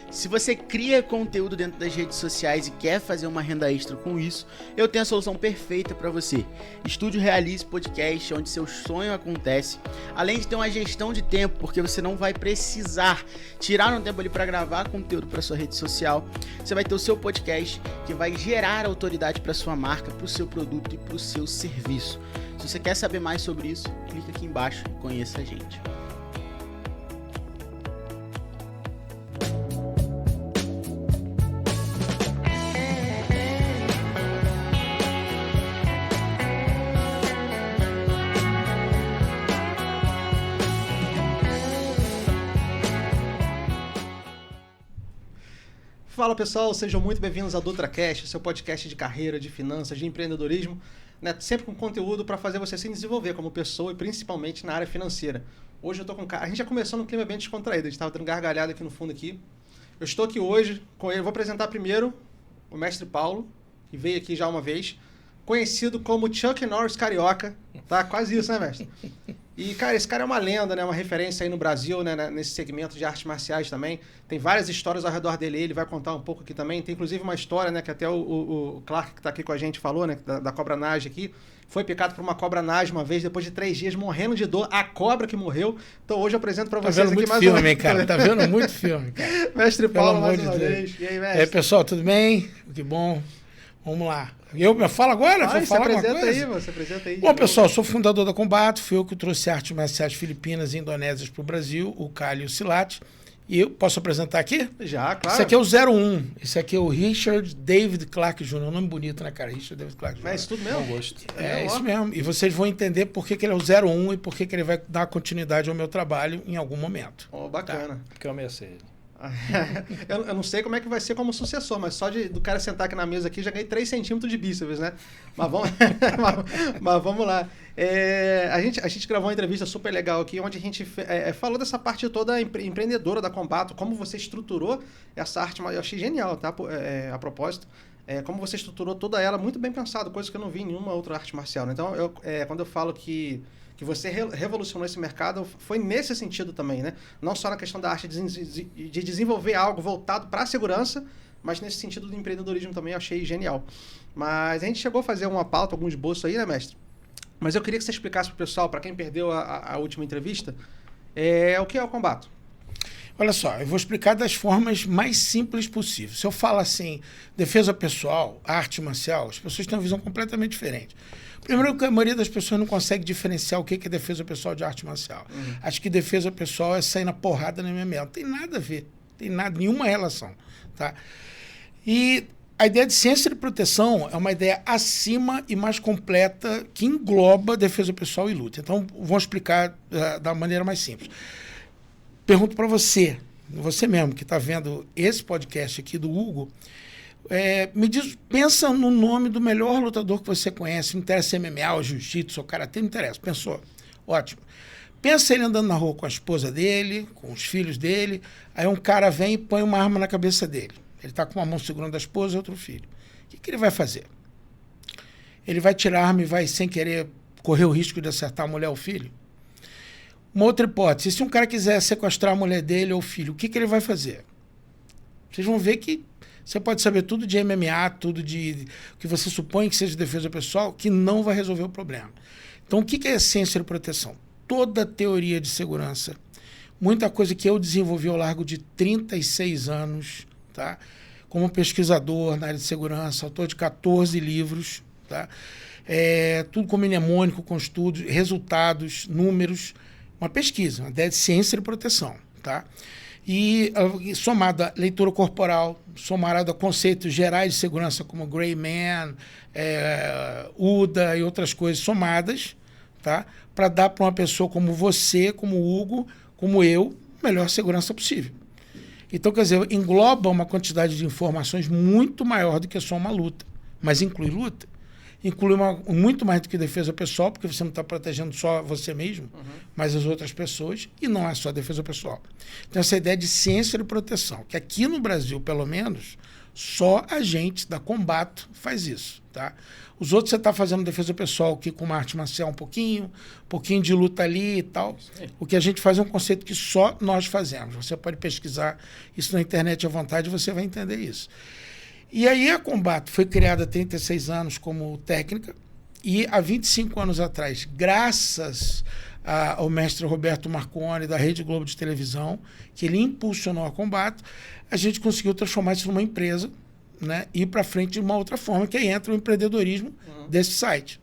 Se você cria conteúdo dentro das redes sociais e quer fazer uma renda extra com isso, eu tenho a solução perfeita para você. Estúdio Realize Podcast, onde seu sonho acontece. Além de ter uma gestão de tempo, porque você não vai precisar tirar um tempo ali para gravar conteúdo para sua rede social. Você vai ter o seu podcast que vai gerar autoridade para sua marca, para o seu produto e para o seu serviço. Se você quer saber mais sobre isso, clica aqui embaixo e conheça a gente. Fala pessoal, sejam muito bem-vindos ao DutraCast, seu podcast de carreira, de finanças, de empreendedorismo, né? Sempre com conteúdo para fazer você se desenvolver como pessoa e principalmente na área financeira. Hoje eu tô com um cara, a gente já começou num clima bem descontraído, a gente estava dando gargalhada aqui no fundo aqui. Eu estou aqui hoje com ele, vou apresentar primeiro o mestre Paulo, que veio aqui já uma vez, conhecido como Chuck Norris Carioca, tá? Quase isso, né, mestre? E, cara, esse cara é uma lenda, né? Uma referência aí no Brasil, né? Nesse segmento de artes marciais também. Tem várias histórias ao redor dele, ele vai contar um pouco aqui também. Tem, inclusive, uma história, né? Que até o Clark, que tá aqui com a gente, falou, né? Da cobra Nage aqui. Foi picado por uma cobra Nage uma vez, depois de 3 dias, morrendo de dor. A cobra que morreu. Então, hoje eu apresento pra vocês aqui mais filme, cara. Tá vendo muito filme, cara. Mestre Paulo, mais uma vez. E aí, mestre? E aí, pessoal, tudo bem? Que bom. Vamos lá. Eu falo agora? Vou falar alguma coisa? Você apresenta aí. Bom, pessoal, sou fundador da Combato, fui eu que trouxe artes marciais filipinas e indonésias para o Brasil, o Kali e o Silat. E eu posso apresentar aqui? Já, claro. Esse aqui é o 01. Esse aqui é o Richard David Clark Jr. Um nome bonito, né, cara? Richard David Clark Jr. É isso tudo mesmo? Bom gosto. É isso mesmo. E vocês vão entender por que ele é o 01 e por que ele vai dar continuidade ao meu trabalho em algum momento. Oh, bacana. Tá. Porque eu amei ele. Eu não sei como é que vai ser como sucessor, mas só do cara sentar aqui na mesa aqui já ganhei 3 centímetros de bíceps, né? Mas vamos, mas vamos lá. A gente gravou uma entrevista super legal aqui, onde a gente falou dessa parte toda empreendedora da Combato, como você estruturou essa arte, eu achei genial, tá? A propósito. Como você estruturou toda ela, muito bem pensado, coisa que eu não vi em nenhuma outra arte marcial, né? Então, quando eu falo que você revolucionou esse mercado, foi nesse sentido também, né? Não só na questão da arte de desenvolver algo voltado para a segurança, mas nesse sentido do empreendedorismo também eu achei genial. Mas a gente chegou a fazer uma pauta, algum esboço aí, né, mestre? Mas eu queria que você explicasse para o pessoal, para quem perdeu a última entrevista, o que é o Combato. Olha só, eu vou explicar das formas mais simples possível. Se eu falo assim, defesa pessoal, arte marcial, as pessoas têm uma visão completamente diferente. Primeiro que a maioria das pessoas não consegue diferenciar o que é defesa pessoal de arte marcial. Acho que defesa pessoal é sair na porrada na MMA. Não tem nada a ver, tem nada, nenhuma relação. Tá? E a ideia de ciência de proteção é uma ideia acima e mais completa que engloba defesa pessoal e luta. Então, vou explicar da maneira mais simples. Pergunto para você mesmo que está vendo esse podcast aqui do Hugo, me diz, pensa no nome do melhor lutador que você conhece, não interessa MMA ou jiu-jitsu ou karatê, não interessa, pensou, ótimo. Pensa ele andando na rua com a esposa dele, com os filhos dele, aí um cara vem e põe uma arma na cabeça dele. Ele está com uma mão segurando a esposa e outro filho. O que ele vai fazer? Ele vai tirar a arma e vai, sem querer, correr o risco de acertar a mulher ou o filho? Uma outra hipótese, se um cara quiser sequestrar a mulher dele ou o filho, o que ele vai fazer? Vocês vão ver que você pode saber tudo de MMA, tudo de que você supõe que seja defesa pessoal, que não vai resolver o problema. Então, o que é ciência de proteção? Toda teoria de segurança, muita coisa que eu desenvolvi ao largo de 36 anos, tá? Como pesquisador na área de segurança, autor de 14 livros, tá? Tudo como mnemônico, com estudos, resultados, números, uma pesquisa, uma ideia de ciência de proteção, tá? E somado à leitura corporal, somado a conceitos gerais de segurança como Gray Man, UDA e outras coisas somadas, tá? Para dar para uma pessoa como você, como o Hugo, como eu, a melhor segurança possível. Então, quer dizer, engloba uma quantidade de informações muito maior do que só uma luta, mas inclui luta. Inclui muito mais do que defesa pessoal, porque você não está protegendo só você mesmo, mas as outras pessoas, e não é só defesa pessoal. Então, essa ideia de ciência de proteção, que aqui no Brasil, pelo menos, Só a gente da Combato faz isso, tá? Os outros você está fazendo defesa pessoal aqui com uma arte marcial um pouquinho de luta ali e tal. O que a gente faz é um conceito que só nós fazemos. Você pode pesquisar isso na internet à vontade e você vai entender isso. E aí a Combato foi criada há 36 anos como técnica e há 25 anos atrás, graças ao mestre Roberto Marconi da Rede Globo de televisão, que ele impulsionou a Combato, a gente conseguiu transformar isso numa empresa, né, ir para frente de uma outra forma, que aí entra o empreendedorismo desse site.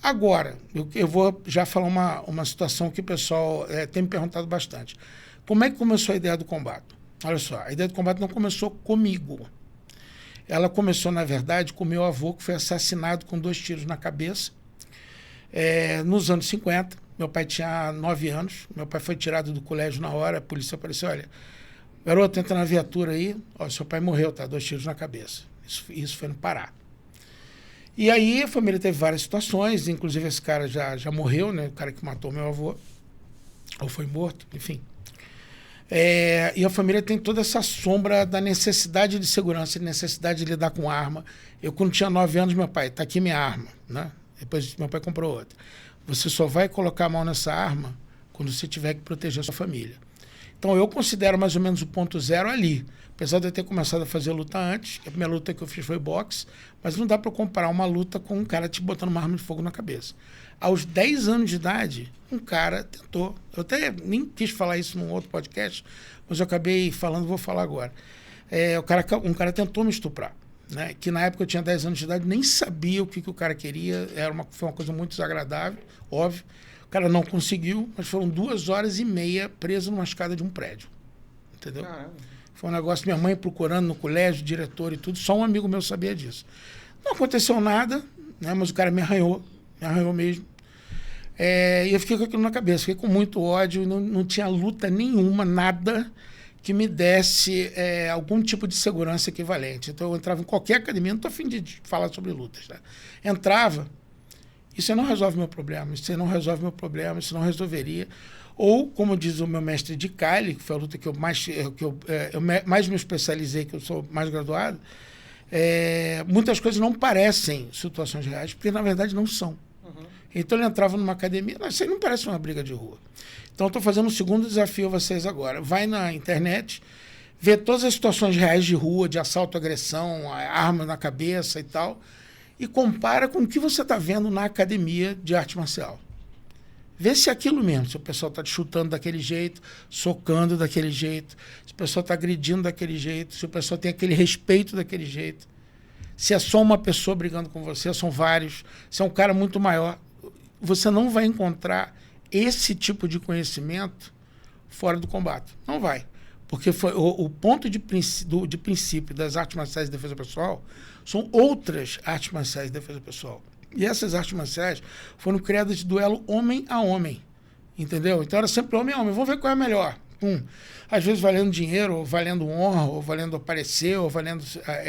Agora, eu vou já falar uma situação que o pessoal tem me perguntado bastante. Como é que começou a ideia do Combato? Olha só, a ideia do Combato não começou comigo. Ela começou, na verdade, com meu avô, que foi assassinado com 2 tiros na cabeça, nos anos 50. Meu pai tinha 9 anos, meu pai foi tirado do colégio na hora, a polícia apareceu, olha, garoto, entra na viatura aí, ó, seu pai morreu, tá? 2 tiros na cabeça. Isso foi no Pará. E aí a família teve várias situações, inclusive esse cara já morreu, né? O cara que matou meu avô, ou foi morto, enfim. E a família tem toda essa sombra da necessidade de segurança, de necessidade de lidar com arma. Eu, quando tinha 9 anos, meu pai, tá aqui minha arma, né? Depois meu pai comprou outra. Você só vai colocar a mão nessa arma quando você tiver que proteger a sua família. Então, eu considero mais ou menos o ponto zero ali. Apesar de eu ter começado a fazer luta antes, a primeira luta que eu fiz foi boxe, mas não dá para comparar uma luta com um cara te botando uma arma de fogo na cabeça. Aos 10 anos de idade, um cara tentou. Eu até nem quis falar isso num outro podcast, mas eu acabei falando, vou falar agora. Um cara tentou me estuprar, né? Que na época eu tinha 10 anos de idade, nem sabia o que o cara queria, foi uma coisa muito desagradável, óbvio. O cara não conseguiu, mas foram 2h30 preso numa escada de um prédio. Entendeu? Caramba. Foi um negócio, minha mãe procurando no colégio, diretor e tudo, só um amigo meu sabia disso. Não aconteceu nada, né, mas o cara me arranhou mesmo. E eu fiquei com aquilo na cabeça, fiquei com muito ódio, não tinha luta nenhuma, nada que me desse algum tipo de segurança equivalente. Então eu entrava em qualquer academia, não estou a fim de falar sobre lutas, né? Entrava, isso não resolve meu problema, isso não resolve meu problema, isso não resolveria. Ou, como diz o meu mestre de Cali, que foi a luta que eu mais me especializei, que eu sou mais graduado, muitas coisas não parecem situações reais, porque na verdade não são. Uhum. Então ele entrava numa academia, mas isso aí não parece uma briga de rua. Então eu estou fazendo um segundo desafio a vocês agora. Vai na internet, vê todas as situações reais de rua, de assalto, agressão, arma na cabeça e tal, e compara com o que você está vendo na academia de arte marcial. Vê se é aquilo mesmo, se o pessoal está te chutando daquele jeito, socando daquele jeito, se o pessoal está agredindo daquele jeito, se o pessoal tem aquele respeito daquele jeito. Se é só uma pessoa brigando com você, são vários, se é um cara muito maior, você não vai encontrar esse tipo de conhecimento fora do combate. Não vai. Porque foi o ponto de princípio das artes marciais de defesa pessoal são outras artes marciais de defesa pessoal. E essas artes marciais foram criadas de duelo homem a homem, entendeu? Então era sempre homem a homem. Vamos ver qual é melhor. Às vezes valendo dinheiro, ou valendo honra, ou valendo aparecer, ou valendo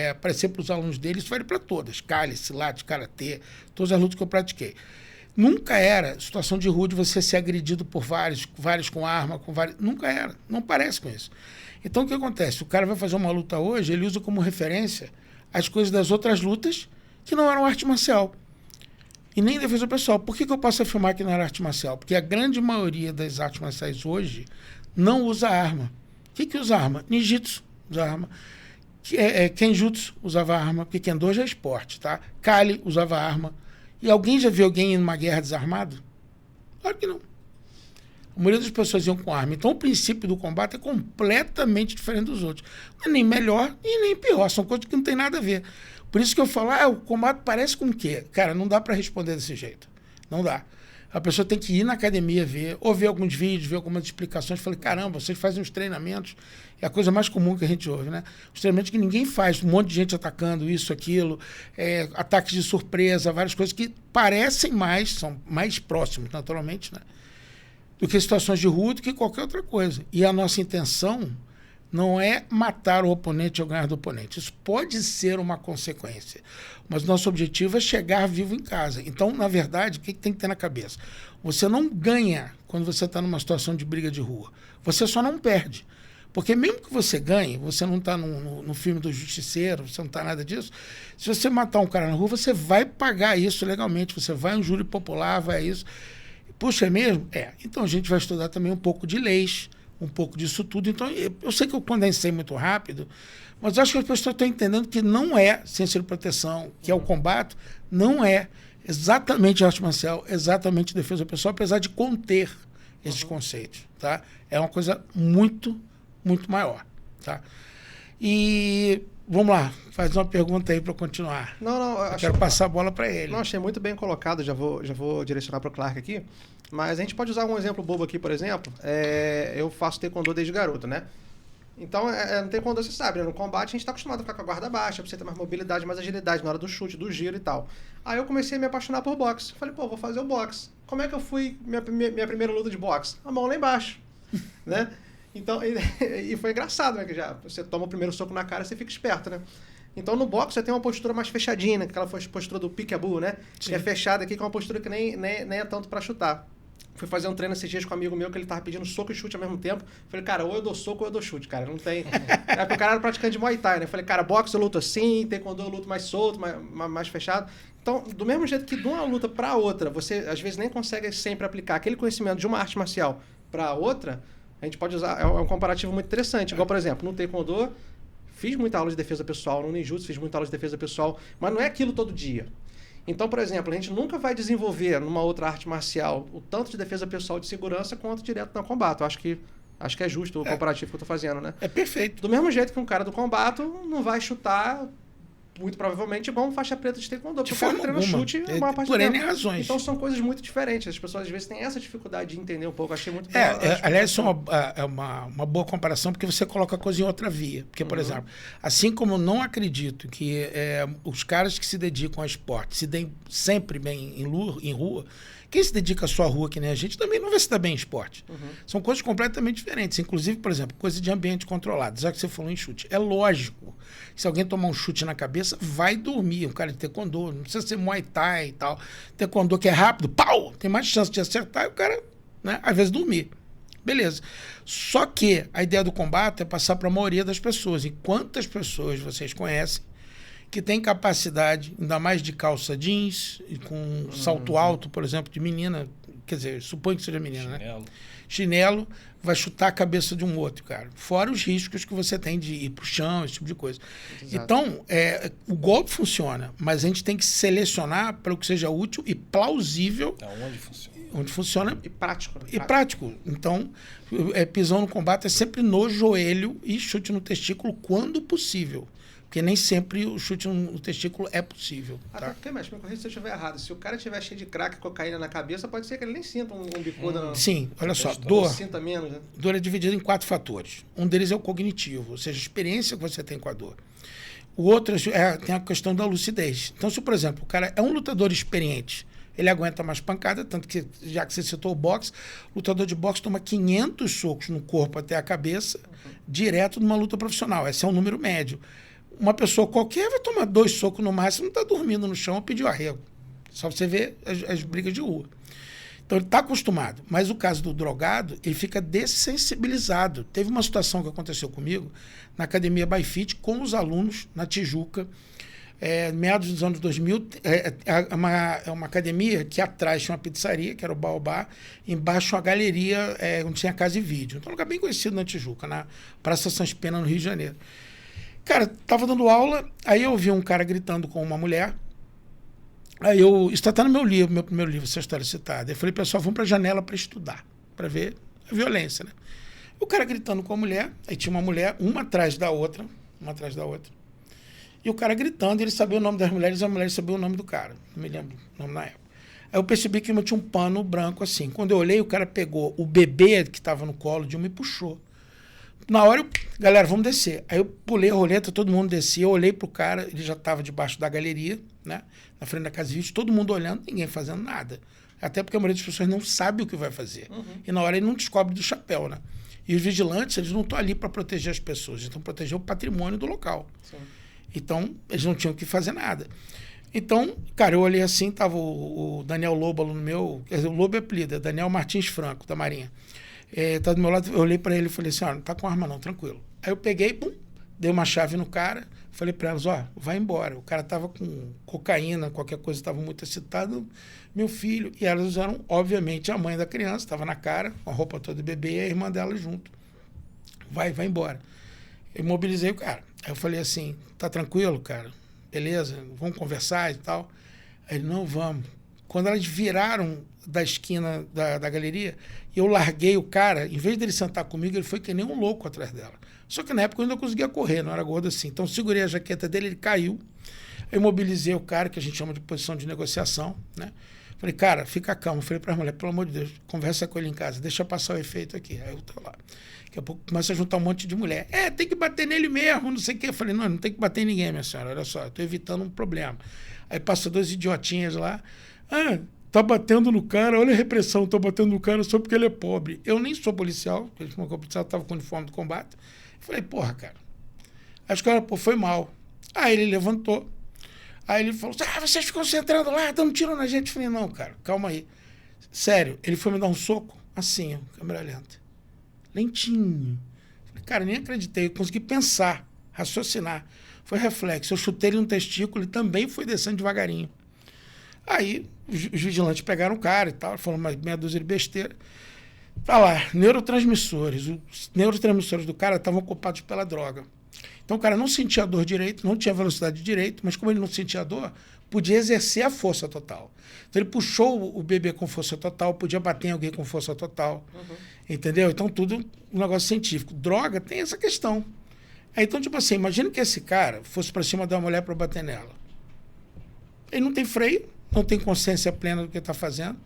aparecer para os alunos deles. Isso vale para todas. Kali, Silat, Karatê, todas as lutas que eu pratiquei. Nunca era situação de rua de você ser agredido por vários com arma, com vários. Nunca era. Não parece com isso. Então o que acontece? O cara vai fazer uma luta hoje, ele usa como referência as coisas das outras lutas que não eram arte marcial. E nem defesa pessoal. Por que eu posso afirmar que não era arte marcial? Porque a grande maioria das artes marciais hoje não usa arma. O que usa arma? Ninjitsu usa arma. Kenjutsu usava arma, porque Kendo já é esporte, tá? Kali usava arma. E alguém já viu alguém numa guerra desarmado? Claro que não. A maioria das pessoas iam com arma. Então o princípio do combate é completamente diferente dos outros. Não é nem melhor e nem pior. São coisas que não tem nada a ver. Por isso que eu falo, o combate parece com o quê? Cara, não dá para responder desse jeito. Não dá. A pessoa tem que ir na academia ver, ou ver alguns vídeos, ver algumas explicações. Falei, caramba, vocês fazem uns treinamentos, é a coisa mais comum que a gente ouve, né? Os treinamentos que ninguém faz, um monte de gente atacando isso, aquilo, ataques de surpresa, várias coisas que parecem são mais próximos, naturalmente, né? Do que situações de rua, do que qualquer outra coisa. E a nossa intenção não é matar o oponente ou ganhar do oponente. Isso pode ser uma consequência. Mas nosso objetivo é chegar vivo em casa. Então, na verdade, o que tem que ter na cabeça? Você não ganha quando você está numa situação de briga de rua. Você só não perde. Porque mesmo que você ganhe, você não está no filme do Justiceiro, você não está nada disso. Se você matar um cara na rua, você vai pagar isso legalmente. Você vai em júri popular, vai isso. Puxa, é mesmo? É. Então a gente vai estudar também um pouco de leis, um pouco disso tudo. Então eu sei que eu condensei muito rápido, mas acho que as pessoas estão entendendo que não é ciência de proteção, que é o combate, não é exatamente arte marcial, exatamente defesa pessoal, apesar de conter esses conceitos, tá? É uma coisa muito, muito maior, tá? E vamos lá, faz uma pergunta aí para continuar. Eu quero passar a bola para ele. Não, achei muito bem colocado, já vou direcionar para o Clark aqui, mas a gente pode usar um exemplo bobo aqui, por exemplo. Eu faço taekwondo desde garoto, né? Então, no taekwondo, você sabe, né? No combate a gente está acostumado a ficar com a guarda baixa, pra você ter mais mobilidade, mais agilidade na hora do chute, do giro e tal. Aí eu comecei a me apaixonar por boxe. Falei, pô, vou fazer o boxe. Como é que eu fui minha primeira luta de boxe? A mão lá embaixo, né? Então, e foi engraçado, né? Que já você toma o primeiro soco na cara, você fica esperto, né? Então, no boxe você tem uma postura mais fechadinha, né? Aquela postura do peekaboo, né? Sim. Que é fechada aqui, que é uma postura que nem é tanto pra chutar. Fui fazer um treino esses dias com um amigo meu que ele tava pedindo soco e chute ao mesmo tempo. Falei, cara, ou eu dou soco ou eu dou chute, cara. Não tem. Porque o cara era praticante de Muay Thai, né? Falei, cara, boxe eu luto assim, taekwondo eu luto mais solto, mais fechado. Então, do mesmo jeito que de uma luta pra outra, você às vezes nem consegue sempre aplicar aquele conhecimento de uma arte marcial pra outra, a gente pode usar. É um comparativo muito interessante. Igual, por exemplo, no taekwondo, fiz muita aula de defesa pessoal, no ninjutsu fiz muita aula de defesa pessoal, mas não é aquilo todo dia. Então, por exemplo, a gente nunca vai desenvolver numa outra arte marcial o tanto de defesa pessoal de segurança quanto direto no combate. Eu acho que é justo o comparativo que eu estou fazendo, né? É perfeito. Do mesmo jeito que um cara do combate não vai chutar, muito provavelmente, igual um faixa preta de taekwondo. Porque o cara treina chute é uma parte por N razões. Então são coisas muito diferentes. As pessoas às vezes têm essa dificuldade de entender um pouco. Eu achei muito aliás, isso é uma boa comparação, porque você coloca a coisa em outra via. Porque, por exemplo, assim como eu não acredito que os caras que se dedicam ao esporte se deem sempre bem em rua, quem se dedica à sua rua, que nem a gente, também não vai se dar bem em esporte. São coisas completamente diferentes. Inclusive, por exemplo, coisa de ambiente controlado. Já que você falou em chute. É lógico. Se alguém tomar um chute na cabeça, vai dormir. Um cara de taekwondo, não precisa ser Muay Thai e tal. Taekwondo que é rápido, pau! Tem mais chance de acertar e o cara, né, às vezes dormir. Beleza. Só que a ideia do combate é passar para a maioria das pessoas. E quantas pessoas vocês conhecem que tem capacidade, ainda mais de calça jeans, e com salto alto, por exemplo, de menina, quer dizer, suponho que seja menina, Chinelo. né? Chinelo, vai chutar a cabeça de um outro, cara. Fora os riscos que você tem de ir pro chão, esse tipo de coisa. Exato. Então, o golpe funciona, mas a gente tem que selecionar para o que seja útil e plausível. Onde funciona? Onde funciona E prático. e prático. Então, pisão no combate é sempre no joelho e chute no testículo quando possível. Porque nem sempre o chute no testículo é possível. Até Tá? porque, mas me corrija se eu estiver errado. Se o cara estiver cheio de crack e cocaína na cabeça, pode ser que ele nem sinta um bicuda. Sim, olha só. Ou sinta menos, né? Dor é dividida em 4 fatores. Um deles é o cognitivo, ou seja, a experiência que você tem com a dor. O outro tem a questão da lucidez. Então, se, por exemplo, o cara é um lutador experiente, ele aguenta mais pancada, tanto que, já que você citou o boxe, o lutador de boxe toma 500 socos no corpo até a cabeça, direto numa luta profissional. Esse é um número médio. Uma pessoa qualquer vai tomar 2 socos no máximo, não está dormindo no chão ou pediu arrego. Só você ver as brigas de rua. Então ele está acostumado. Mas o caso do drogado, ele fica dessensibilizado. Teve uma situação que aconteceu comigo na Academia Byfit com os alunos na Tijuca, meados dos anos 2000. É uma academia que atrás tinha uma pizzaria, que era o Baobá, embaixo uma galeria onde tinha casa e vídeo. Então um lugar bem conhecido na Tijuca, na Praça Sans Pena, no Rio de Janeiro. Cara, tava dando aula, aí eu vi um cara gritando com uma mulher. Aí isso está até no meu livro, meu primeiro livro, essa história citada. Eu falei, pessoal, vamos para a janela para estudar, para ver a violência, né? O cara gritando com a mulher, aí tinha uma mulher, uma atrás da outra. E o cara gritando, ele sabia o nome das mulheres, e a mulher sabia o nome do cara. Não me lembro o nome na época. Aí eu percebi que tinha um pano branco assim. Quando eu olhei, o cara pegou o bebê que estava no colo de uma e puxou. Na hora, galera, vamos descer. Aí eu pulei a roleta, todo mundo descia, eu olhei pro cara, ele já estava debaixo da galeria, né? Na frente da casa de vídeo, todo mundo olhando, ninguém fazendo nada. Até porque a maioria das pessoas não sabe o que vai fazer. E na hora ele não descobre do chapéu, né? E os vigilantes, eles não estão ali para proteger as pessoas, eles estão proteger o patrimônio do local. Sim. Então, eles não tinham que fazer nada. Então, cara, eu olhei assim, tava o Daniel Lobo, aluno meu, o Lobo é apelido, é Daniel Martins Franco, da Marinha. Tá do meu lado, eu olhei para ele e falei assim, não tá com arma não, tranquilo. Aí eu peguei, pum, dei uma chave no cara, falei para elas, vai embora. O cara tava com cocaína, qualquer coisa, estava muito excitado, meu filho. E elas eram, obviamente, a mãe da criança, estava na cara, com a roupa toda de bebê, e a irmã dela junto. Vai embora. Eu mobilizei o cara. Aí eu falei assim, tá tranquilo, cara? Beleza? Vamos conversar e tal. Aí ele, não, vamos. Quando elas viraram da esquina da galeria, eu larguei o cara, em vez dele sentar comigo, ele foi que nem um louco atrás dela. Só que na época eu ainda conseguia correr, não era gordo assim. Então segurei a jaqueta dele, ele caiu. Eu mobilizei o cara, que a gente chama de posição de negociação, né? Falei, cara, fica calmo. Falei para a mulher, pelo amor de Deus, conversa com ele em casa, deixa passar o efeito aqui. Aí eu tô lá. Daqui a pouco começa a juntar um monte de mulher. Tem que bater nele mesmo, não sei o quê. Eu falei, não tem que bater em ninguém, minha senhora, olha só, eu tô evitando um problema. Aí passa 2 idiotinhas lá. Tá batendo no cara, olha a repressão, tô batendo no cara só porque ele é pobre. Eu nem sou policial, porque o policial tava com o uniforme do combate. Eu falei, porra, cara. Aí os caras, foi mal. Aí ele levantou. Aí ele falou, vocês ficam concentrando lá, dando tiro na gente. Eu falei, não, cara, calma aí. Sério, ele foi me dar um soco, assim, câmera lenta. Lentinho. Falei, cara, nem acreditei, eu consegui pensar, raciocinar. Foi reflexo. Eu chutei ele no testículo e também foi descendo devagarinho. Aí os vigilantes pegaram o cara e tal, falaram mais meia dúzia de besteira. Tá lá, neurotransmissores. Os neurotransmissores do cara estavam ocupados pela droga. Então o cara não sentia dor direito, não tinha velocidade direito, mas como ele não sentia dor, podia exercer a força total. Então ele puxou o bebê com força total, podia bater em alguém com força total. Uhum. Entendeu? Então tudo um negócio científico. Droga tem essa questão. Aí, então, tipo assim, imagina que esse cara fosse para cima da mulher para bater nela. Ele não tem freio, não tem consciência plena do que está fazendo.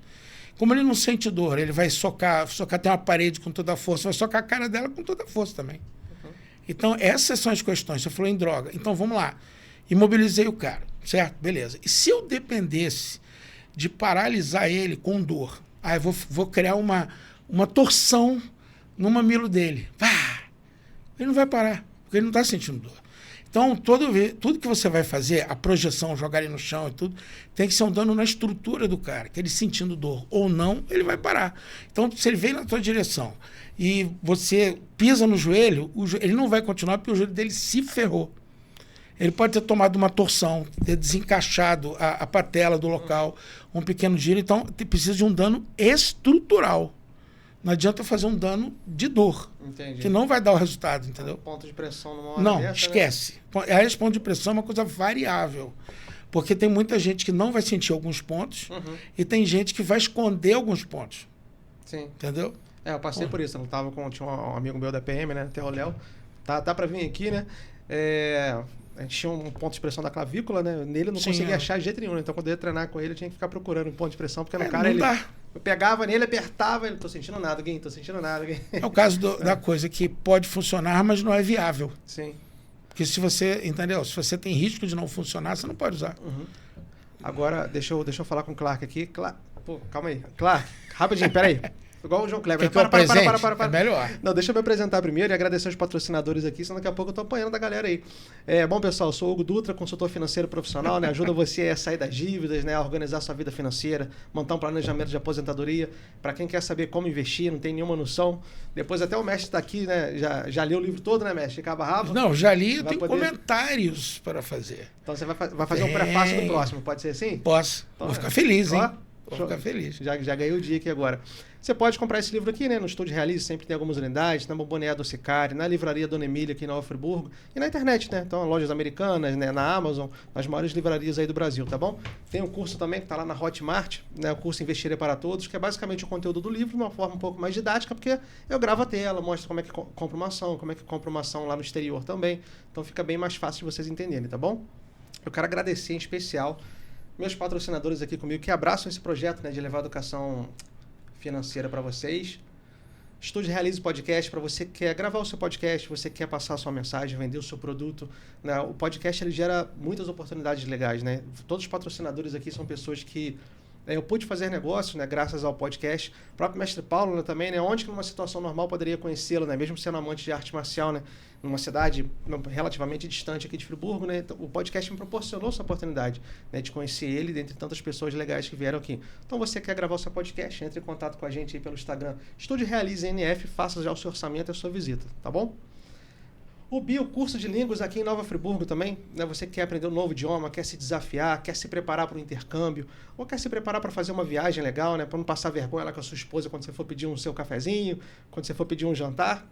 Como ele não sente dor, ele vai socar até uma parede com toda a força, vai socar a cara dela com toda a força também. Uhum. Então, essas são as questões. Você falou em droga. Então, vamos lá. Imobilizei o cara, certo? Beleza. E se eu dependesse de paralisar ele com dor, eu vou criar uma torção no mamilo dele. Ele não vai parar, porque ele não está sentindo dor. Então, tudo que você vai fazer, a projeção, jogar ele no chão e tudo, tem que ser um dano na estrutura do cara, que ele sentindo dor ou não, ele vai parar. Então, se ele vem na tua direção e você pisa no joelho, ele não vai continuar porque o joelho dele se ferrou. Ele pode ter tomado uma torção, ter desencaixado a patela do local, um pequeno giro. Então, precisa de um dano estrutural. Não adianta fazer um dano de dor. Entendi. Que não vai dar o resultado, entendeu? Ponto de pressão numa hora não, dessa, esquece. Né? A ponto de pressão é uma coisa variável. Porque tem muita gente que não vai sentir alguns pontos e tem gente que vai esconder alguns pontos. Sim. Entendeu? Eu passei por isso. Eu tava tinha um amigo meu da PM, né? Até o Léo. Tá pra vir aqui, né? A gente tinha um ponto de pressão da clavícula, né? Nele eu não conseguia achar de jeito nenhum. Então, quando eu ia treinar com ele, eu tinha que ficar procurando um ponto de pressão, porque no cara ele... Eu pegava nele, apertava, ele, tô sentindo nada, Gui, tô sentindo nada, Gui. É o caso da coisa que pode funcionar, mas não é viável. Sim. Porque se você, entendeu? Se você tem risco de não funcionar, você não pode usar. Uhum. Agora, deixa eu falar com o Clark aqui. Pô, calma aí. Clark, rapidinho, peraí. Igual o João Kleber. Para. É melhor. Não, deixa eu me apresentar primeiro e agradecer os patrocinadores aqui, senão daqui a pouco eu tô apanhando da galera aí. Bom, pessoal, eu sou o Hugo Dutra, consultor financeiro profissional, né? Ajuda você a sair das dívidas, né? A organizar a sua vida financeira, montar um planejamento de aposentadoria. Para quem quer saber como investir, não tem nenhuma noção. Depois até o mestre está aqui, né? Já leu o livro todo, né, mestre? Cabo a rabo. Não, já li, eu tenho comentários para fazer. Então você vai fazer um prefácio do próximo, pode ser assim? Posso. Então, vou ficar feliz, hein? Vou ficar feliz. Já ganhei o dia aqui agora. Você pode comprar esse livro aqui, né? No Estúdio Realize, sempre tem algumas unidades, na Bombonier do Sicari, na Livraria Dona Emília, aqui na Friburgo, e na internet, né? Então, lojas americanas, né? Na Amazon, nas maiores livrarias aí do Brasil, tá bom? Tem um curso também que tá lá na Hotmart, né? O curso Investir para Todos, que é basicamente o conteúdo do livro, de uma forma um pouco mais didática, porque eu gravo a tela, mostro como é que compra uma ação, como é que compra uma ação lá no exterior também. Então, fica bem mais fácil de vocês entenderem, tá bom? Eu quero agradecer em especial meus patrocinadores aqui comigo, que abraçam esse projeto, né? De levar educação financeira para vocês. Estúdio Realize Podcast, para você que quer gravar o seu podcast, você quer passar a sua mensagem, vender o seu produto, né? O podcast ele gera muitas oportunidades legais, né? Todos os patrocinadores aqui são pessoas que Eu pude fazer negócios, né, graças ao podcast. O próprio mestre Paulo, né, também, né, onde que numa situação normal poderia conhecê-lo, né, mesmo sendo amante de arte marcial, né, numa cidade relativamente distante aqui de Friburgo, né, então, o podcast me proporcionou essa oportunidade, né, de conhecer ele dentre tantas pessoas legais que vieram aqui. Então você quer gravar o seu podcast, entre em contato com a gente aí pelo Instagram, Estúdio Realize NF, faça já o seu orçamento e a sua visita, tá bom? O Bio, curso de línguas aqui em Nova Friburgo também, né? Você quer aprender um novo idioma, quer se desafiar, quer se preparar para o intercâmbio, ou quer se preparar para fazer uma viagem legal, né? Para não passar vergonha lá com a sua esposa quando você for pedir um seu cafezinho, quando você for pedir um jantar.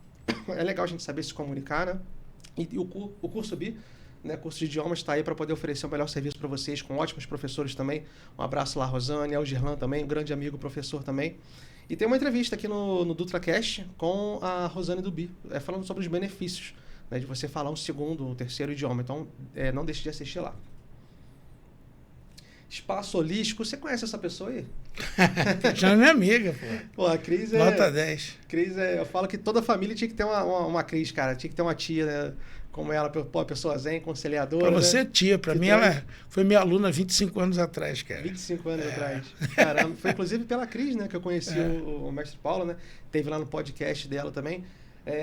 É legal a gente saber se comunicar, né? E o curso Bio, né? Curso de idiomas, está aí para poder oferecer o melhor serviço para vocês, com ótimos professores também. Um abraço lá, Rosane, ao Girlan também, um grande amigo, professor também. E tem uma entrevista aqui no DutraCast com a Rosane do Bio, falando sobre os benefícios, né, de você falar um segundo ou terceiro idioma. Então, não deixe de assistir lá. Espaço Holístico. Você conhece essa pessoa aí? Já é minha amiga, pô. Pô, a Cris Nota 10. Cris eu falo que toda família tinha que ter uma Cris, cara. Tinha que ter uma tia, né, como ela, pô, pessoa zen, conciliadora. Pra você, né? Tia. Pra mim, ela foi minha aluna 25 anos atrás, cara. 25 anos atrás. Caramba. Foi inclusive pela Cris, né, que eu conheci o mestre Paulo, né? Teve lá no podcast dela também.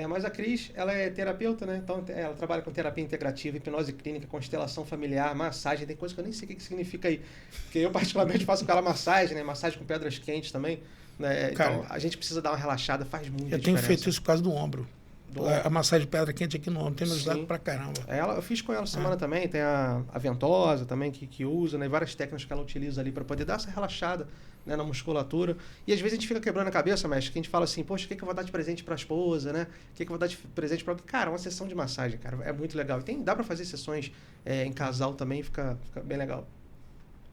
Mas a Cris, ela é terapeuta, né? Então, ela trabalha com terapia integrativa, hipnose clínica, constelação familiar, massagem. Tem coisa que eu nem sei o que significa aí. Porque eu, particularmente, faço com ela massagem, né? Massagem com pedras quentes também. Né? Cara, então, a gente precisa dar uma relaxada, faz muita diferença. Eu tenho feito isso por causa do ombro. A massagem de pedra quente aqui no ombro tem me ajudado pra caramba. Eu fiz com ela semana também. Tem a ventosa também, que usa, né? Várias técnicas que ela utiliza ali para poder dar essa relaxada, né, na musculatura. E às vezes a gente fica quebrando a cabeça, mestre, que a gente fala assim, poxa, o que eu vou dar de presente para a esposa, né? O que eu vou dar de presente para... Cara, uma sessão de massagem, cara, é muito legal. E dá para fazer sessões em casal também, fica bem legal.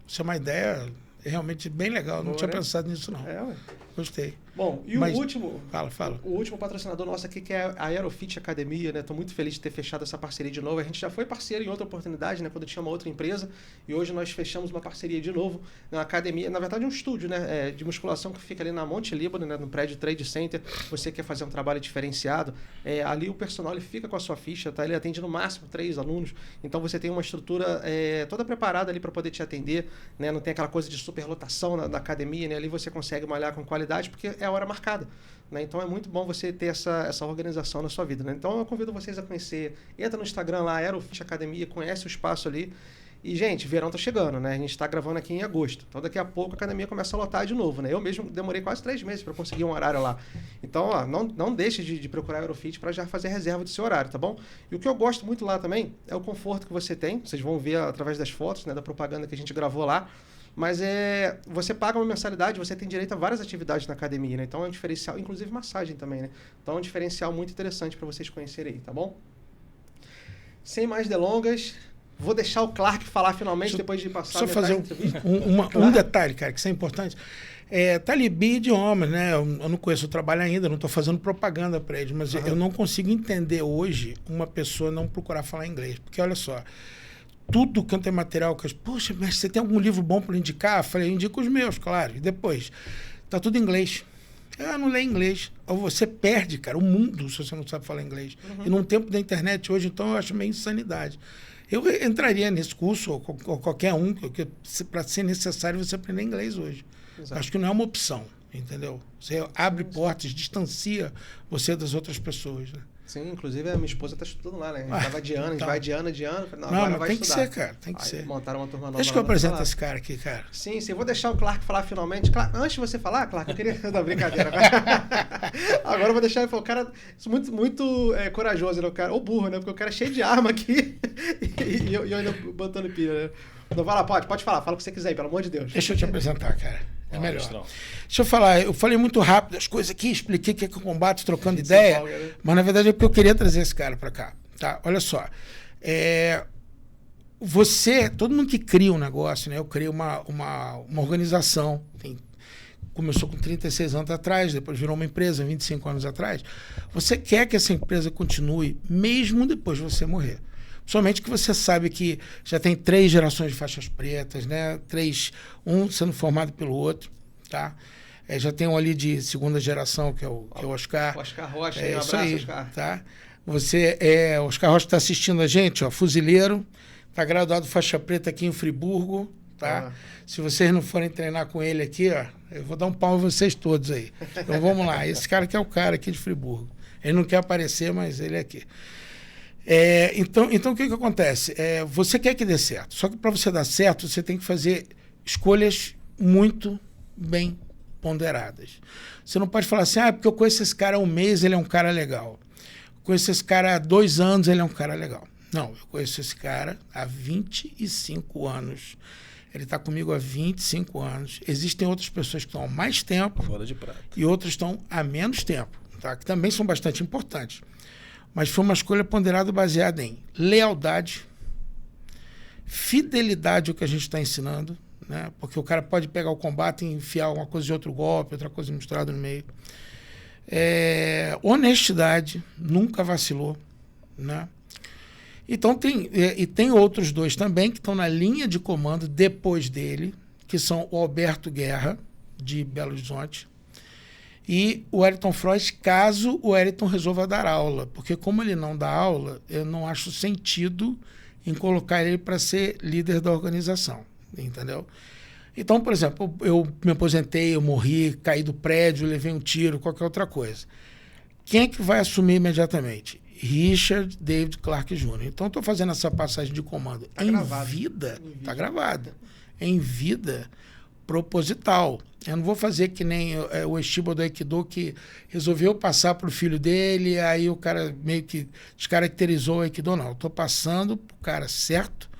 Isso é uma ideia realmente bem legal. Não tinha pensado nisso, não. Ué. Gostei. Bom, e Mas, o último... Fala. O último patrocinador nosso aqui, que é a Aerofit Academia, né? Tô muito feliz de ter fechado essa parceria de novo. A gente já foi parceiro em outra oportunidade, né? Quando tinha uma outra empresa. E hoje nós fechamos uma parceria de novo na academia. Na verdade, um estúdio, né? De musculação que fica ali na Monte Líbano, né? No prédio Trade Center. Você quer fazer um trabalho diferenciado. Ali o personal ele fica com a sua ficha, tá? Ele atende no máximo 3 alunos. Então você tem uma estrutura toda preparada ali para poder te atender, né? Não tem aquela coisa de superlotação na academia, né? Ali você consegue malhar com qualidade porque é a hora marcada, né? Então é muito bom você ter essa organização na sua vida, né? Então eu convido vocês a conhecer, entra no Instagram lá, Aerofit Academia, conhece o espaço ali. E, gente, verão tá chegando, né? A gente tá gravando aqui em agosto. Então daqui a pouco a academia começa a lotar de novo, né? Eu mesmo demorei quase 3 meses para conseguir um horário lá. Então, ó, não deixe de procurar a Aerofit para já fazer reserva do seu horário, tá bom? E o que eu gosto muito lá também é o conforto que você tem. Vocês vão ver através das fotos, né? Da propaganda que a gente gravou lá. Mas você paga uma mensalidade, você tem direito a várias atividades na academia, né? Então é um diferencial, inclusive massagem também, né? Então é um diferencial muito interessante para vocês conhecerem aí, tá bom? Sem mais delongas, vou deixar o Clark falar finalmente, depois de passar só fazer um detalhe, cara, que isso é importante. Tá ali idiomas, né? Eu não conheço o trabalho ainda, não estou fazendo propaganda para eles, mas eu não consigo entender hoje uma pessoa não procurar falar inglês. Porque olha só, tudo quanto é material que poxa, mas você tem algum livro bom para indicar? Eu falei, indico os meus, claro. E depois, tá tudo em inglês. Eu não leio inglês. Ou você perde, cara, o mundo se você não sabe falar inglês. E num tempo da internet hoje, então, eu acho meio insanidade. Eu entraria nesse curso, ou qualquer um, para ser necessário você aprender inglês hoje. Exato. Acho que não é uma opção, entendeu? Você abre portas, distancia você das outras pessoas, né? Sim, inclusive a minha esposa está estudando lá, né? A gente tava de ano, a gente vai de ano. Não, mas tem que ser, cara, tem que ser. Montaram uma turma nova. Deixa que eu apresento esse cara aqui, cara. Sim, vou deixar o Clark falar finalmente. Antes de você falar, Clark, eu queria dar brincadeira. Agora eu vou deixar ele falar, o cara muito corajoso, né? O cara, ou burro, né? Porque o cara é cheio de arma aqui e eu ainda botando pilha, né? Então vai lá, pode falar, fala o que você quiser aí, pelo amor de Deus. Deixa eu te apresentar, cara. É melhor. Deixa eu falar, eu falei muito rápido as coisas aqui, expliquei o que é combate, trocando ideia, mas na verdade é porque eu queria trazer esse cara para cá. Tá? Olha só, todo mundo que cria um negócio, né? Eu criei uma organização, começou com 36 anos atrás, depois virou uma empresa 25 anos atrás. Você quer que essa empresa continue mesmo depois de você morrer. Somente que você sabe que já tem 3 gerações de faixas pretas, né? Um sendo formado pelo outro, tá? Já tem um ali de segunda geração, que é o Oscar. Oscar Rocha, um abraço, aí, Oscar. Tá? Oscar Rocha está assistindo a gente, fuzileiro, está graduado faixa preta aqui em Friburgo, tá? Se vocês não forem treinar com ele aqui, ó, eu vou dar um pau em vocês todos aí. Então vamos lá. Esse cara que é o cara aqui de Friburgo. Ele não quer aparecer, mas ele é aqui. Então o que acontece? Você quer que dê certo. Só que para você dar certo, você tem que fazer escolhas muito bem ponderadas. Você não pode falar assim, porque eu conheço esse cara há um mês, ele é um cara legal. Conheço esse cara há 2 anos, ele é um cara legal. Não, eu conheço esse cara há 25 anos. Ele está comigo há 25 anos. Existem outras pessoas que estão há mais tempo Fora de prata. E outras estão há menos tempo, tá? Que também são bastante importantes. Mas foi uma escolha ponderada baseada em lealdade, fidelidade ao que a gente está ensinando, né? Porque o cara pode pegar o combate e enfiar uma coisa de outro golpe, outra coisa misturada no meio. Honestidade, nunca vacilou, né? Então tem outros 2 também que estão na linha de comando depois dele, que são o Alberto Guerra, de Belo Horizonte, e o Wellington Frois, caso o Wellington resolva dar aula. Porque como ele não dá aula, eu não acho sentido em colocar ele para ser líder da organização, entendeu? Então, por exemplo, eu me aposentei, eu morri, caí do prédio, levei um tiro, qualquer outra coisa. Quem é que vai assumir imediatamente? Richard David Clark Jr. Então, estou fazendo essa passagem de comando vida, está gravada, em vida proposital. Eu não vou fazer que nem o Eshiba do Aikido, que resolveu passar para o filho dele, aí o cara meio que descaracterizou o Aikido. Não, eu estou passando para o cara certo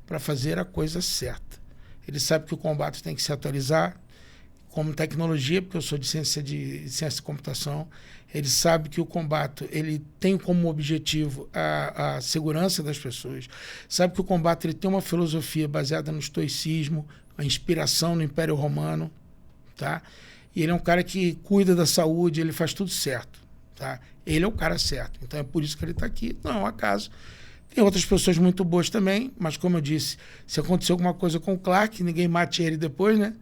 para fazer a coisa certa. Ele sabe que o combate tem que se atualizar como tecnologia, porque eu sou de ciência de computação. Ele sabe que o combate ele tem como objetivo a segurança das pessoas. Sabe que o combate ele tem uma filosofia baseada no estoicismo, a inspiração no Império Romano, tá? E ele é um cara que cuida da saúde, ele faz tudo certo, tá? Ele é o cara certo. Então é por isso que ele está aqui. Não é um acaso. Tem outras pessoas muito boas também, mas como eu disse, se acontecer alguma coisa com o Clark, ninguém mate ele depois, né?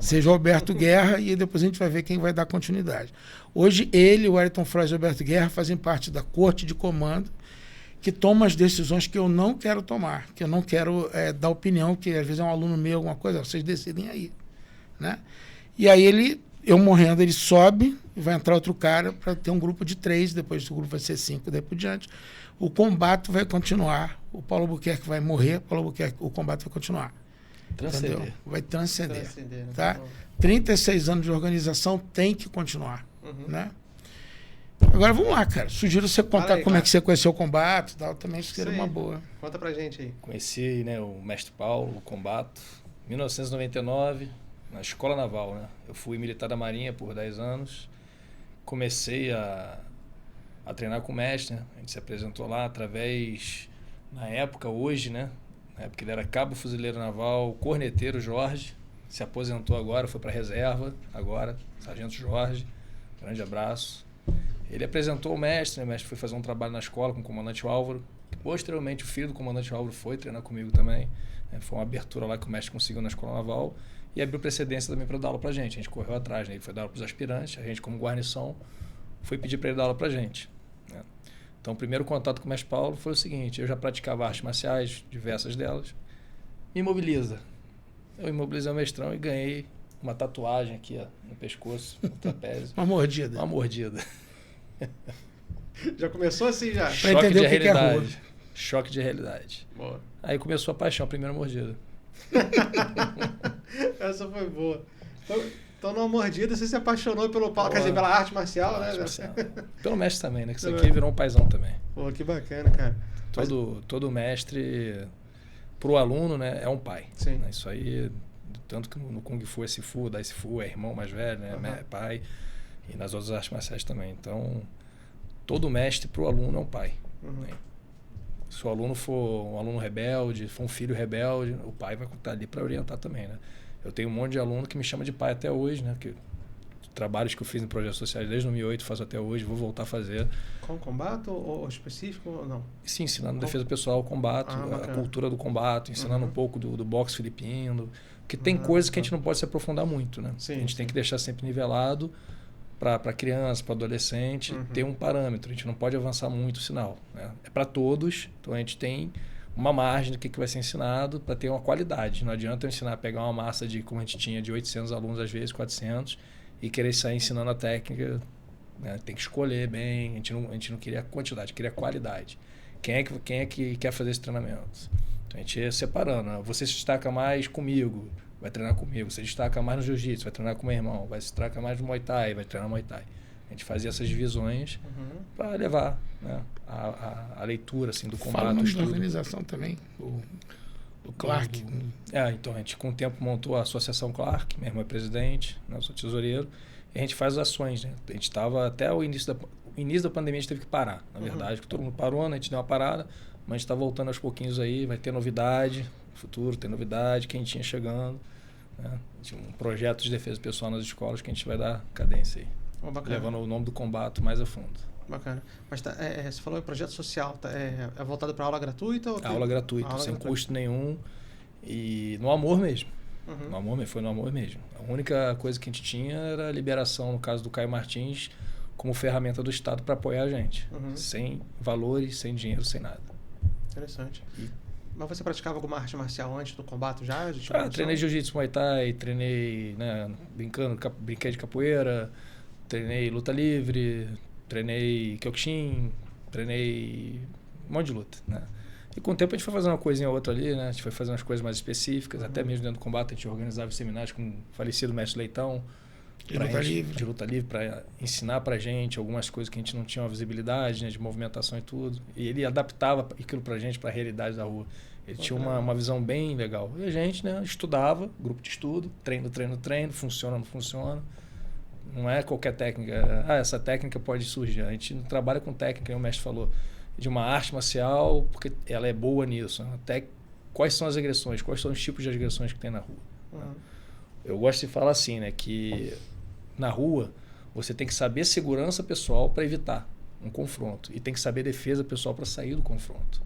Seja o Alberto Guerra, e depois a gente vai ver quem vai dar continuidade. Hoje, ele, o Wellington Frois e o Alberto Guerra fazem parte da corte de comando que toma as decisões que eu não quero tomar, que eu não quero dar opinião, que às vezes é um aluno meu, alguma coisa, vocês decidem aí, né? E aí eu morrendo, ele sobe e vai entrar outro cara para ter um grupo de 3, depois o grupo vai ser 5, daí por diante. O combate vai continuar, o Paulo Albuquerque vai morrer, o combate vai continuar. Transcender. Entendeu? Vai transcender, Né? tá? 36 anos de organização tem que continuar, né? Agora vamos lá, cara. Sugiro você contar aí, como é que você conheceu o combate e tal, também isso seria uma boa. Conta pra gente aí. Conheci, né, o mestre Paulo, o Combato, em 1999, na Escola Naval, né? Eu fui militar da Marinha por 10 anos. Comecei a treinar com o mestre, né? A gente se apresentou lá através, na época, hoje, né? Na época ele era cabo fuzileiro naval, corneteiro Jorge, se aposentou agora, foi para reserva agora, sargento Jorge, grande abraço. Ele apresentou o mestre, né? O mestre foi fazer um trabalho na escola com o comandante Álvaro. Posteriormente, o filho do comandante Álvaro foi treinar comigo também. Né? Foi uma abertura lá que o mestre conseguiu na Escola Naval e abriu precedência também para dar aula para a gente. A gente correu atrás, né? Ele foi dar aula para os aspirantes, a gente, como guarnição, foi pedir para ele dar aula para a gente. Né? Então, o primeiro contato com o mestre Paulo foi o seguinte: eu já praticava artes marciais, diversas delas. Me imobiliza. Eu imobilizei o mestrão e ganhei uma tatuagem aqui, ó, no pescoço, no trapézio. Uma mordida. Uma mordida. Já começou assim já? Pra entender o que é rua. Choque de realidade. Boa. Aí começou a paixão, a primeira mordida. Essa foi boa. Então, numa mordida, você se apaixonou pelo Paulo, quer dizer, pela arte marcial, né? Arte marcial. Pelo mestre também, né? Que isso aqui virou um paizão também. Pô, que bacana, cara. Todo mestre, pro aluno, né, é um pai. Sim. Né? Isso aí, tanto que no Kung Fu é Sifu, Dai Sifu é irmão mais velho, né? É pai. E nas outras artes marciais também. Então, todo mestre pro aluno é um pai. Né? Se o aluno for um aluno rebelde, for um filho rebelde, o pai vai estar ali para orientar também, né? Eu tenho um monte de aluno que me chama de pai até hoje, né? Que trabalhos que eu fiz em projetos sociais desde 2008 faço até hoje, vou voltar a fazer. Com combate ou específico ou não? Sim, ensinando defesa pessoal, combate, a cultura do combate, ensinando um pouco do boxe filipino, porque tem coisas que a gente não pode se aprofundar muito, né? Sim, a gente tem que deixar sempre nivelado para criança, para adolescente, ter um parâmetro. A gente não pode avançar muito o sinal, né? É para todos, então a gente tem uma margem do que vai ser ensinado para ter uma qualidade. Não adianta eu ensinar a pegar uma massa de, como a gente tinha, de 800 alunos, às vezes 400, e querer sair ensinando a técnica, né? Tem que escolher bem. A gente não queria quantidade, queria qualidade. Quem é que quer fazer esse treinamento? Então a gente ia separando. Né? Você se destaca mais comigo, vai treinar comigo. Você se destaca mais no jiu-jitsu, vai treinar com meu irmão. Vai se destacar mais no Muay Thai, vai treinar Muay Thai. A gente fazia essas divisões para levar, né, a leitura assim, do combate. Fala da organização também, do Clark. Então a gente com o tempo montou a Associação Clark, meu irmão é presidente, né, eu sou tesoureiro, e a gente faz as ações. Né? A gente estava até o início da pandemia, a gente teve que parar, na verdade, que todo mundo parou, né? A gente deu uma parada, mas a gente está voltando aos pouquinhos aí, vai ter novidade, no futuro tem novidade, quentinha chegando. Né? Tinha um projeto de defesa pessoal nas escolas que a gente vai dar cadência aí. Levando o nome do combate mais a fundo. Bacana. Mas você falou em projeto social, é voltado para aula gratuita? Ou aula gratuita, sem custo nenhum e no amor mesmo. No amor, foi no amor mesmo. A única coisa que a gente tinha era a liberação, no caso do Caio Martins, como ferramenta do Estado para apoiar a gente. Sem valores, sem dinheiro, sem nada. Interessante. Mas você praticava alguma arte marcial antes do combate já? Treinei jiu-jitsu, Muay Thai, treinei, né, brinquei de capoeira, treinei luta livre, treinei Kyokushin, treinei um monte de luta, né? E com o tempo a gente foi fazendo uma coisinha ou outra ali, né? A gente foi fazendo as coisas mais específicas, até mesmo dentro do combate a gente organizava seminários com o falecido mestre Leitão de luta livre para ensinar pra gente algumas coisas que a gente não tinha uma visibilidade, né, de movimentação e tudo. E ele adaptava aquilo pra gente, pra realidade da rua. Ele tinha uma visão bem legal. E a gente, né, estudava, grupo de estudo, treino, funciona, não funciona. Não é qualquer técnica. Essa técnica pode surgir. A gente não trabalha com técnica, como o mestre falou, de uma arte marcial, porque ela é boa nisso. Até quais são as agressões, quais são os tipos de agressões que tem na rua. Eu gosto de falar assim, né, que na rua você tem que saber segurança pessoal para evitar um confronto e tem que saber defesa pessoal para sair do confronto.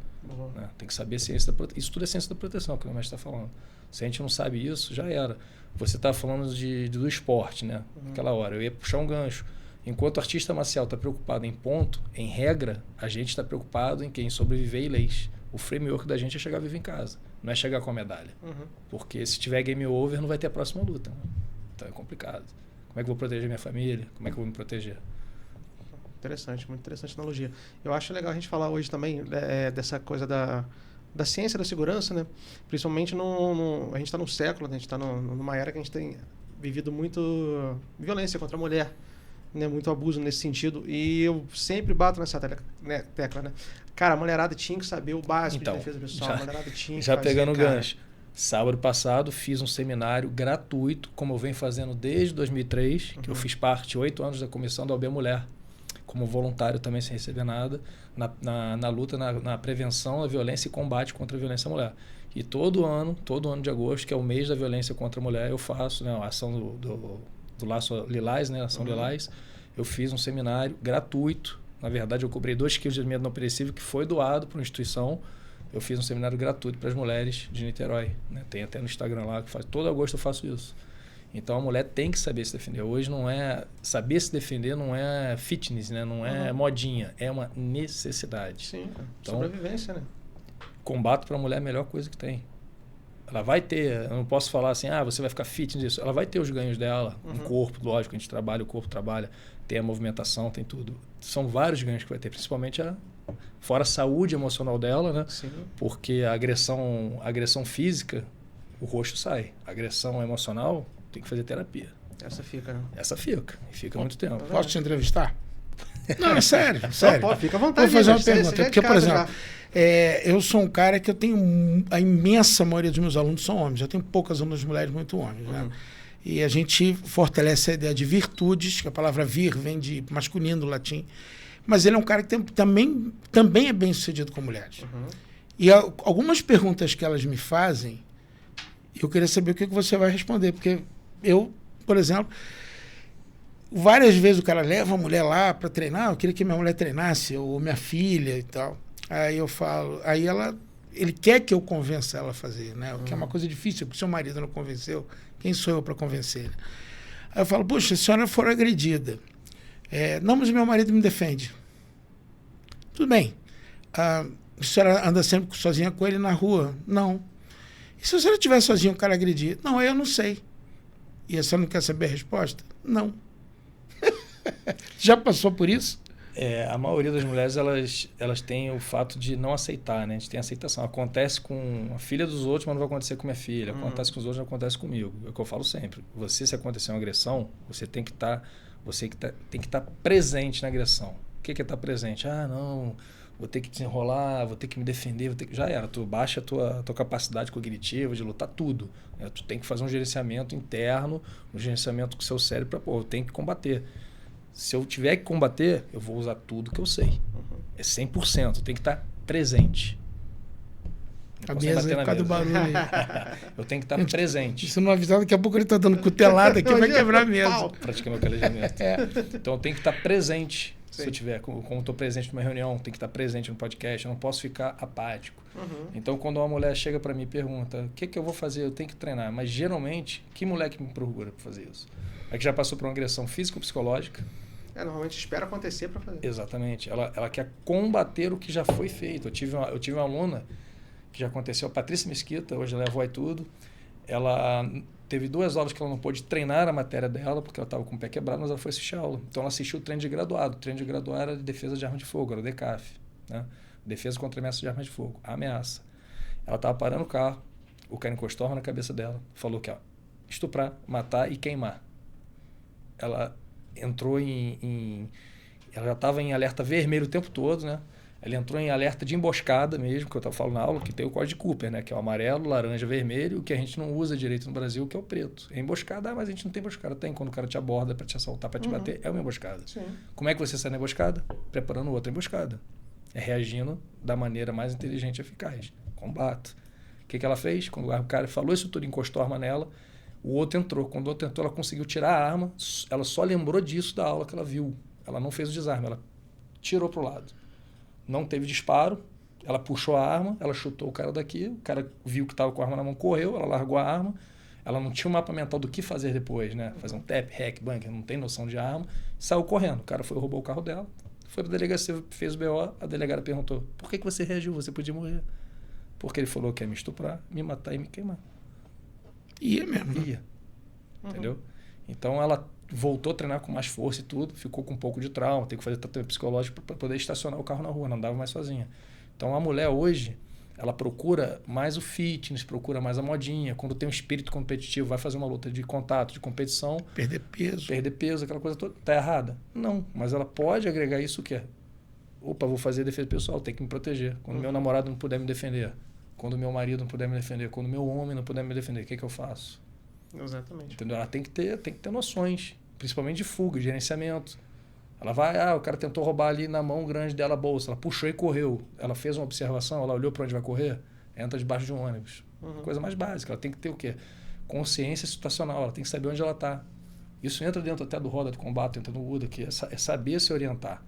Né? Tem que saber ciência da proteção. Isso tudo é ciência da proteção, que o mestre está falando. Se a gente não sabe isso, já era. Você está falando do esporte, né? Naquela hora. Eu ia puxar um gancho. Enquanto o artista marcial está preocupado em ponto, em regra, a gente está preocupado em sobreviver e leis. O framework da gente é chegar vivo em casa. Não é chegar com a medalha. Porque se tiver game over, não vai ter a próxima luta. Né? Então é complicado. Como é que eu vou proteger minha família? Como é que eu vou me proteger? Interessante, muito interessante a analogia. Eu acho legal a gente falar hoje também dessa coisa da ciência da segurança, né? Principalmente a gente está num século, né? A gente está numa era que a gente tem vivido muito violência contra a mulher, né? Muito abuso nesse sentido. E eu sempre bato nessa tecla, né? Cara, a mulherada tinha que saber o básico de defesa pessoal. A mulherada tinha que já fazer, pegando o gancho. Sábado passado fiz um seminário gratuito, como eu venho fazendo desde 2003, que eu fiz parte 8 anos da comissão da OAB Mulher, como voluntário também sem receber nada, na luta, na prevenção da violência e combate contra a violência à mulher. E todo ano de agosto, que é o mês da violência contra a mulher, eu faço, né, a ação do Laço Lilás, né, ação Lilás. Eu fiz um seminário gratuito. Na verdade, eu cobrei 2 quilos de alimento não perecível que foi doado para uma instituição. Eu fiz um seminário gratuito para as mulheres de Niterói. Né? Tem até no Instagram lá, que todo agosto eu faço isso. Então a mulher tem que saber se defender. Hoje não é... Saber se defender não é fitness, né? Não é modinha. É uma necessidade. Sim, então, sobrevivência, né? Combate para a mulher é a melhor coisa que tem. Ela vai ter... Eu não posso falar assim, você vai ficar fitness. Isso. Ela vai ter os ganhos dela. Um corpo, lógico, a gente trabalha, o corpo trabalha. Tem a movimentação, tem tudo. São vários ganhos que vai ter, principalmente fora a saúde emocional dela, né? Sim. Porque a agressão física, o rosto sai. A agressão emocional, tem que fazer terapia. Essa fica, né? Essa fica. E fica muito tempo. Posso te entrevistar? Não, é sério. Pô, fica à vontade. Vou fazer uma pergunta. Porque, por exemplo, eu sou um cara que eu tenho... A imensa maioria dos meus alunos são homens. Eu tenho poucas alunas mulheres, muito homens. Né? E a gente fortalece a ideia de virtudes, que a palavra vir vem de masculino do latim. Mas ele é um cara que também é bem sucedido com mulheres. E algumas perguntas que elas me fazem, eu queria saber o que você vai responder. Porque eu, por exemplo, várias vezes o cara leva a mulher lá para treinar, eu queria que minha mulher treinasse, ou minha filha e tal. Aí eu falo, ele quer que eu convença ela a fazer, né? O que é uma coisa difícil, porque seu marido não convenceu, quem sou eu para convencer? Aí eu falo, puxa, se a senhora for agredida, não, mas o meu marido me defende. Tudo bem. A senhora anda sempre sozinha com ele na rua? Não. E se a senhora estiver sozinha, o cara agredir? Não, aí eu não sei. E a senhora não quer saber a resposta? Não. Já passou por isso? A maioria das mulheres, elas têm o fato de não aceitar, né? A gente tem aceitação. Acontece com a filha dos outros, mas não vai acontecer com minha filha. Acontece com os outros, não acontece comigo. É o que eu falo sempre. Você, se acontecer uma agressão, você tem que estar presente na agressão. O que é estar presente? Ah, não, vou ter que desenrolar, vou ter que me defender, já era. Tu baixa a tua capacidade cognitiva de lutar tudo. Né? Tu tem que fazer um gerenciamento interno, um gerenciamento com o seu cérebro para, eu tenho que combater. Se eu tiver que combater, eu vou usar tudo que eu sei. É 100%. Tem que estar presente. A mesa é por causa do barulho aí. Eu tenho que estar presente. Se não avisar, daqui a pouco ele está dando cutelada aqui, vai quebrar a mesa. Praticamente o calejamento. Então eu tenho que estar presente. Sim. Se eu tiver, como estou presente numa reunião, tenho que estar presente no podcast, eu não posso ficar apático. Então, quando uma mulher chega para mim e pergunta, o que eu vou fazer? Eu tenho que treinar. Mas, geralmente, que moleque me procura para fazer isso? É que já passou por uma agressão física ou psicológica. Normalmente espera acontecer para fazer. Exatamente. Ela quer combater o que já foi feito. Eu tive uma aluna que já aconteceu, a Patrícia Mesquita, hoje ela é Voz Tudo. Ela teve 2 aulas que ela não pôde treinar a matéria dela, porque ela estava com o pé quebrado, mas ela foi assistir a aula. Então ela assistiu o treino de graduado. O treino de graduado era de defesa de arma de fogo, era o DECAF. Né? Defesa contra ameaça de arma de fogo. A ameaça. Ela estava parando o carro, o cara encostou a arma na cabeça dela, falou que estuprar, matar e queimar. Ela entrou ela já estava em alerta vermelho o tempo todo, né? Ela entrou em alerta de emboscada mesmo, que eu falo na aula, que tem o código de Cooper, né? Que é o amarelo, laranja, vermelho, o que a gente não usa direito no Brasil, que é o preto. É emboscada, mas a gente não tem emboscada. Tem, quando o cara te aborda para te assaltar, para te bater, é uma emboscada. Sim. Como é que você sai na emboscada? Preparando outra emboscada. É reagindo da maneira mais inteligente e eficaz. Combate. O que ela fez? Quando o cara falou isso tudo, encostou a arma nela, o outro entrou. Quando o outro entrou, ela conseguiu tirar a arma. Ela só lembrou disso da aula que ela viu. Ela não fez o desarme, ela tirou para o lado. Não teve disparo, ela puxou a arma, ela chutou o cara daqui, o cara viu que estava com a arma na mão, correu, ela largou a arma. Ela não tinha um mapa mental do que fazer depois, né? Fazer um tap, hack, bunker, não tem noção de arma. Saiu correndo. O cara roubou o carro dela, foi para a delegacia, fez o BO, a delegada perguntou, por que você reagiu? Você podia morrer. Porque ele falou que ia me estuprar, me matar e me queimar. Ia mesmo. Ia. Entendeu? Então ela voltou a treinar com mais força e tudo, ficou com um pouco de trauma, tem que fazer tratamento psicológico para poder estacionar o carro na rua, não andava mais sozinha. Então a mulher hoje, ela procura mais o fitness, procura mais a modinha, quando tem um espírito competitivo, vai fazer uma luta de contato, de competição. Perder peso, aquela coisa toda. Tá errada? Não, mas ela pode agregar isso que é. Opa, vou fazer defesa pessoal, tenho que me proteger. Quando meu namorado não puder me defender, quando meu marido não puder me defender, quando meu homem não puder me defender, o que eu faço? Exatamente. Entendeu? Ela tem que ter noções, principalmente de fuga, de gerenciamento. Ela vai, o cara tentou roubar ali na mão grande dela a bolsa, ela puxou e correu. Ela fez uma observação, ela olhou para onde vai correr, entra debaixo de um ônibus. Coisa mais básica, ela tem que ter o quê? Consciência situacional, ela tem que saber onde ela está. Isso entra dentro até do roda de combate, entra no UDA, que é saber se orientar.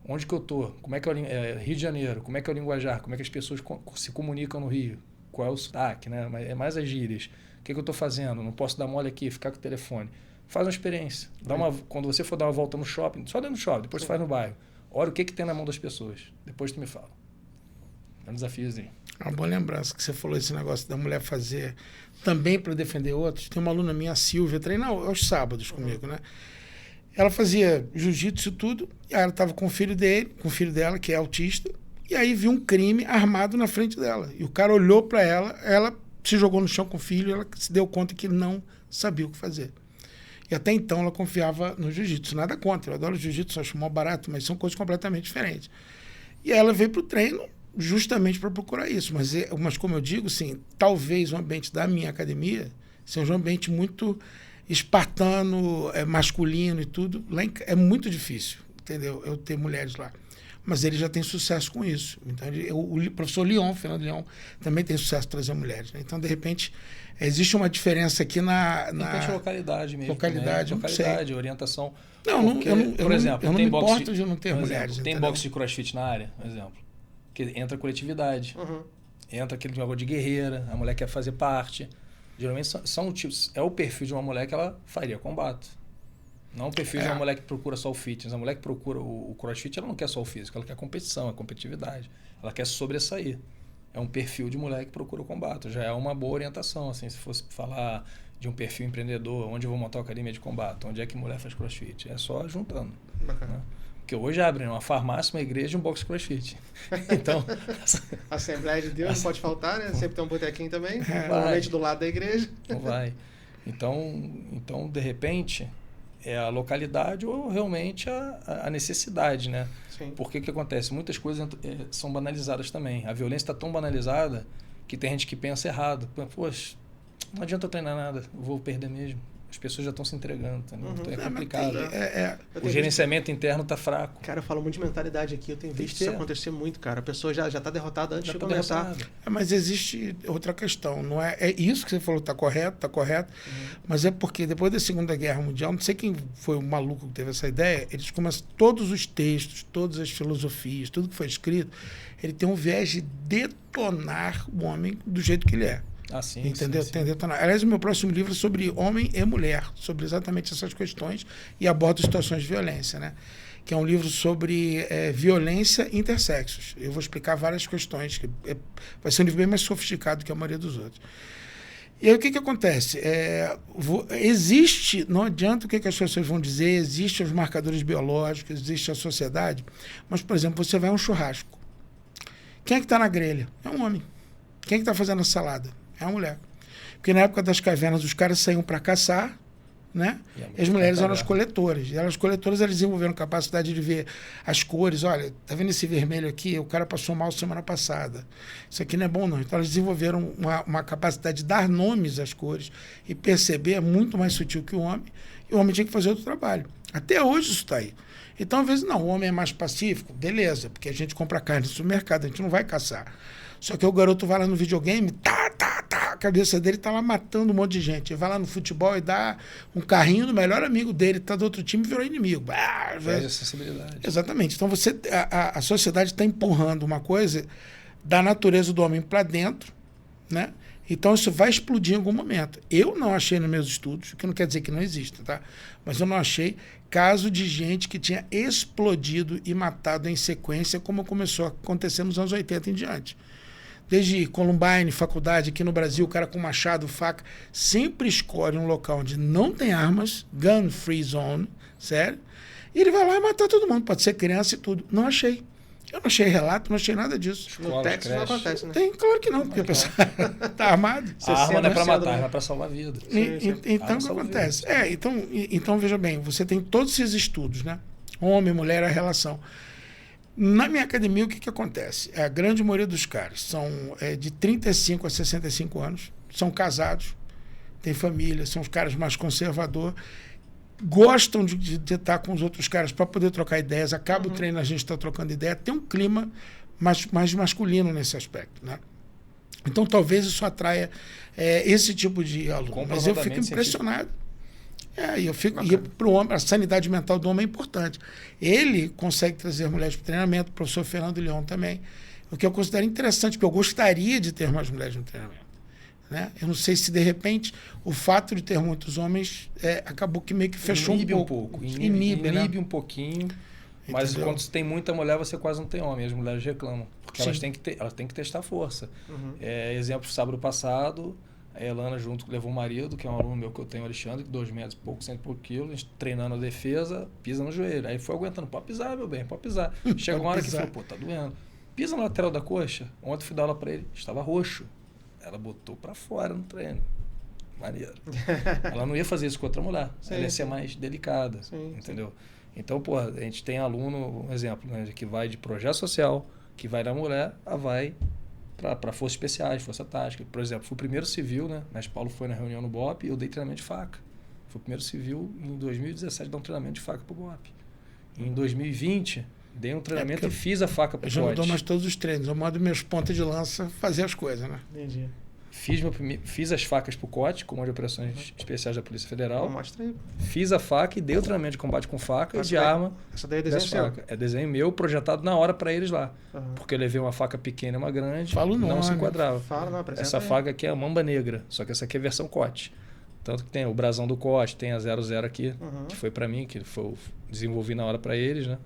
Onde que eu estou? Como é que é Rio de Janeiro? Como é que é o linguajar? Como é que as pessoas se comunicam no Rio? Qual é o sotaque, né? É mais as gírias. O que eu estou fazendo? Não posso dar mole aqui, ficar com o telefone. Faz uma experiência. Quando você for dar uma volta no shopping, só dentro do shopping, depois você faz no bairro. Olha o que tem na mão das pessoas. Depois tu me fala. É um desafiozinho. Uma boa lembrança que você falou esse negócio da mulher fazer também para defender outros. Tem uma aluna minha, a Silvia, treina aos sábados comigo, né? Ela fazia jiu-jitsu e tudo, e aí ela estava com o filho dela, que é autista, e aí viu um crime armado na frente dela. E o cara olhou para ela se jogou no chão com o filho, e ela se deu conta que não sabia o que fazer. E até então ela confiava no jiu-jitsu. Nada contra, eu adoro jiu-jitsu, acho mó barato, mas são coisas completamente diferentes. E aí ela veio para o treino justamente para procurar isso. Mas como eu digo, sim, talvez o ambiente da minha academia seja um ambiente muito espartano, masculino e tudo. Lá é muito difícil, entendeu? Eu ter mulheres lá. Mas ele já tem sucesso com isso. Então, o professor Fernando Leon, também tem sucesso em trazer mulheres. Né? Então, de repente, existe uma diferença aqui na localidade mesmo. Localidade, orientação. Não, porque, por exemplo, eu não me importo de não ter mulheres. Exemplo, tem boxe de crossfit na área, por exemplo. Que entra coletividade. Entra aquele negócio de guerreira, a mulher quer fazer parte. Geralmente são tipos. É o perfil de uma mulher que ela faria combate. Não o perfil de uma mulher que procura só o fitness. A mulher que procura o crossfit, ela não quer só o físico, ela quer competição, a competitividade. Ela quer sobressair. É um perfil de mulher que procura o combate. Já é uma boa orientação, assim, se fosse falar de um perfil empreendedor, onde eu vou montar uma academia de combate, onde é que mulher faz crossfit. É só juntando. Bacana. Né? Porque hoje abre uma farmácia, uma igreja e um box crossfit. Então... A Assembleia de Deus não pode faltar, né? Sempre tem um botequinho também, normalmente do lado da igreja. Não vai. Então, de repente, é a localidade ou realmente a necessidade, né? Sim. Porque o que acontece? Muitas coisas são banalizadas também. A violência está tão banalizada que tem gente que pensa errado. Poxa, não adianta eu treinar nada, eu vou perder mesmo. As pessoas já estão se entregando, entendeu? Então é complicado. O gerenciamento interno está fraco. Cara, eu falo muito de mentalidade aqui, eu tenho visto isso acontecer muito, cara. A pessoa já está derrotada antes de começar. Mas existe outra questão, não é? É isso que você falou, está correto, mas é porque depois da Segunda Guerra Mundial, não sei quem foi o maluco que teve essa ideia, eles começam, todos os textos, todas as filosofias, tudo que foi escrito, ele tem um viés de detonar o homem do jeito que ele é. Sim, entendeu? Sim. Aliás, o meu próximo livro é sobre homem e mulher, sobre exatamente essas questões e abordo situações de violência, né? Que é um livro sobre violência intersexos. Eu vou explicar várias questões, vai ser um livro bem mais sofisticado que a maioria dos outros. E aí o que acontece? Existe, não adianta o que as pessoas vão dizer, existem os marcadores biológicos, existe a sociedade, mas, por exemplo, você vai a um churrasco. Quem é que está na grelha? É um homem. Quem é que está fazendo a salada? É a mulher. Porque na época das cavernas os caras saíam para caçar, né? E as mulheres eram as coletoras. E as coletoras elas desenvolveram capacidade de ver as cores. Olha, tá vendo esse vermelho aqui? O cara passou mal semana passada. Isso aqui não é bom, não. Então elas desenvolveram uma capacidade de dar nomes às cores e perceber muito mais sutil que o homem. E o homem tinha que fazer outro trabalho. Até hoje isso está aí. Então, às vezes, não, o homem é mais pacífico, beleza, porque a gente compra carne no supermercado, a gente não vai caçar. Só que o garoto vai lá no videogame, a cabeça dele tá lá matando um monte de gente. Ele vai lá no futebol e dá um carrinho do melhor amigo dele, tá do outro time e virou inimigo. Perde a sensibilidade. Exatamente. Então a sociedade está empurrando uma coisa da natureza do homem para dentro, né? Então isso vai explodir em algum momento. Eu não achei nos meus estudos, o que não quer dizer que não exista, tá? Mas eu não achei caso de gente que tinha explodido e matado em sequência, como começou a acontecer nos anos 80 em diante. Desde Columbine, faculdade, aqui no Brasil, o cara com machado, faca, sempre escolhe um local onde não tem armas, gun free zone, sério, e ele vai lá e matar todo mundo, pode ser criança e tudo. Não achei. Eu não achei relato, não achei nada disso. No Texas não acontece, né? Tem, claro que não, porque a pessoa está armada. A arma não é para matar, é para salvar a vida. Então, o que acontece? Então, veja bem, você tem todos esses estudos, né? Homem, mulher, a relação. Na minha academia, o que acontece? A grande maioria dos caras são de 35 a 65 anos, são casados, têm família, são os caras mais conservadores, gostam de estar com os outros caras para poder trocar ideias, acaba o treino, a gente está trocando ideia, tem um clima mais masculino nesse aspecto, né? Então, talvez isso atraia esse tipo de aluno. Mas eu fico impressionado. E para o homem, a sanidade mental do homem é importante. Ele consegue trazer mulheres para o treinamento, o professor Fernando Leão também, o que eu considero interessante, porque eu gostaria de ter mais mulheres no treinamento. Né? Eu não sei se, de repente, o fato de ter muitos homens acabou que meio que fechou inibe um pouco. Inibe um pouquinho. Mas Entendeu? Quando você tem muita mulher, você quase não tem homem. As mulheres reclamam. Porque elas têm que testar força. Exemplo, sábado passado, a Elana levou o marido, que é um aluno meu que eu tenho, Alexandre, 2 metros e pouco, 100 por quilo, a gente treinando a defesa, pisa no joelho. Aí foi aguentando, pode pisar, meu bem, pode pisar. Chega uma hora que falou, tá doendo. Pisa na lateral da coxa. Ontem fui dar aula para ele, estava roxo. Ela botou para fora no treino. Maneiro. Ela não ia fazer isso com outra mulher. Ela ia ser mais delicada, entendeu? Então, a gente tem aluno, um exemplo, né, que vai de projeto social, que vai da mulher, vai para forças especiais, força tática. Por exemplo, fui o primeiro civil, né? Mas Paulo foi na reunião no BOP e eu dei treinamento de faca. Fui o primeiro civil em 2017 dar um treinamento de faca para o BOP. Em 2020, dei um treinamento e fiz a faca para o Eu já não dou mais todos os treinos. Eu mando meus pontas de lança fazer as coisas, né? Entendi. Fiz as facas para o COT, Comando de Operações Especiais da Polícia Federal. Mostra aí. Fiz a faca e dei o treinamento de combate com faca e de arma. Essa daí é desenho seu? É desenho meu, projetado na hora para eles lá. Porque eu levei uma faca pequena e uma grande. Fala o nome. Não se enquadrava. Fala, não, apresenta essa aí. faca aqui é a Mamba Negra, só que essa aqui é a versão COT. Tanto que tem o brasão do COT, tem a 00 aqui, que foi para mim, que desenvolvi na hora para eles, né?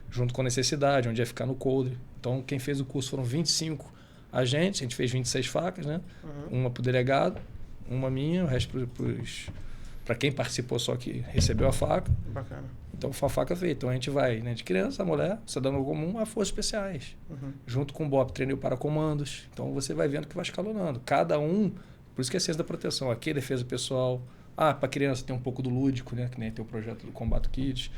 Junto com a necessidade, onde ia ficar no coldre. Então, quem fez o curso foram 25 agentes, a gente fez 26 facas, né? Uma para o delegado, uma minha, o resto para quem participou só que recebeu a faca. Bacana. Então, foi a faca feita. Então, a gente vai, né, de criança, a mulher, cidadão comum, a forças especiais. Junto com o BOP, treinei para comandos. Então, você vai vendo que vai escalonando. Cada um, por isso que é a ciência da proteção. Aqui é defesa pessoal. Para criança tem um pouco do lúdico, né? Que nem tem o projeto do Combato Kids.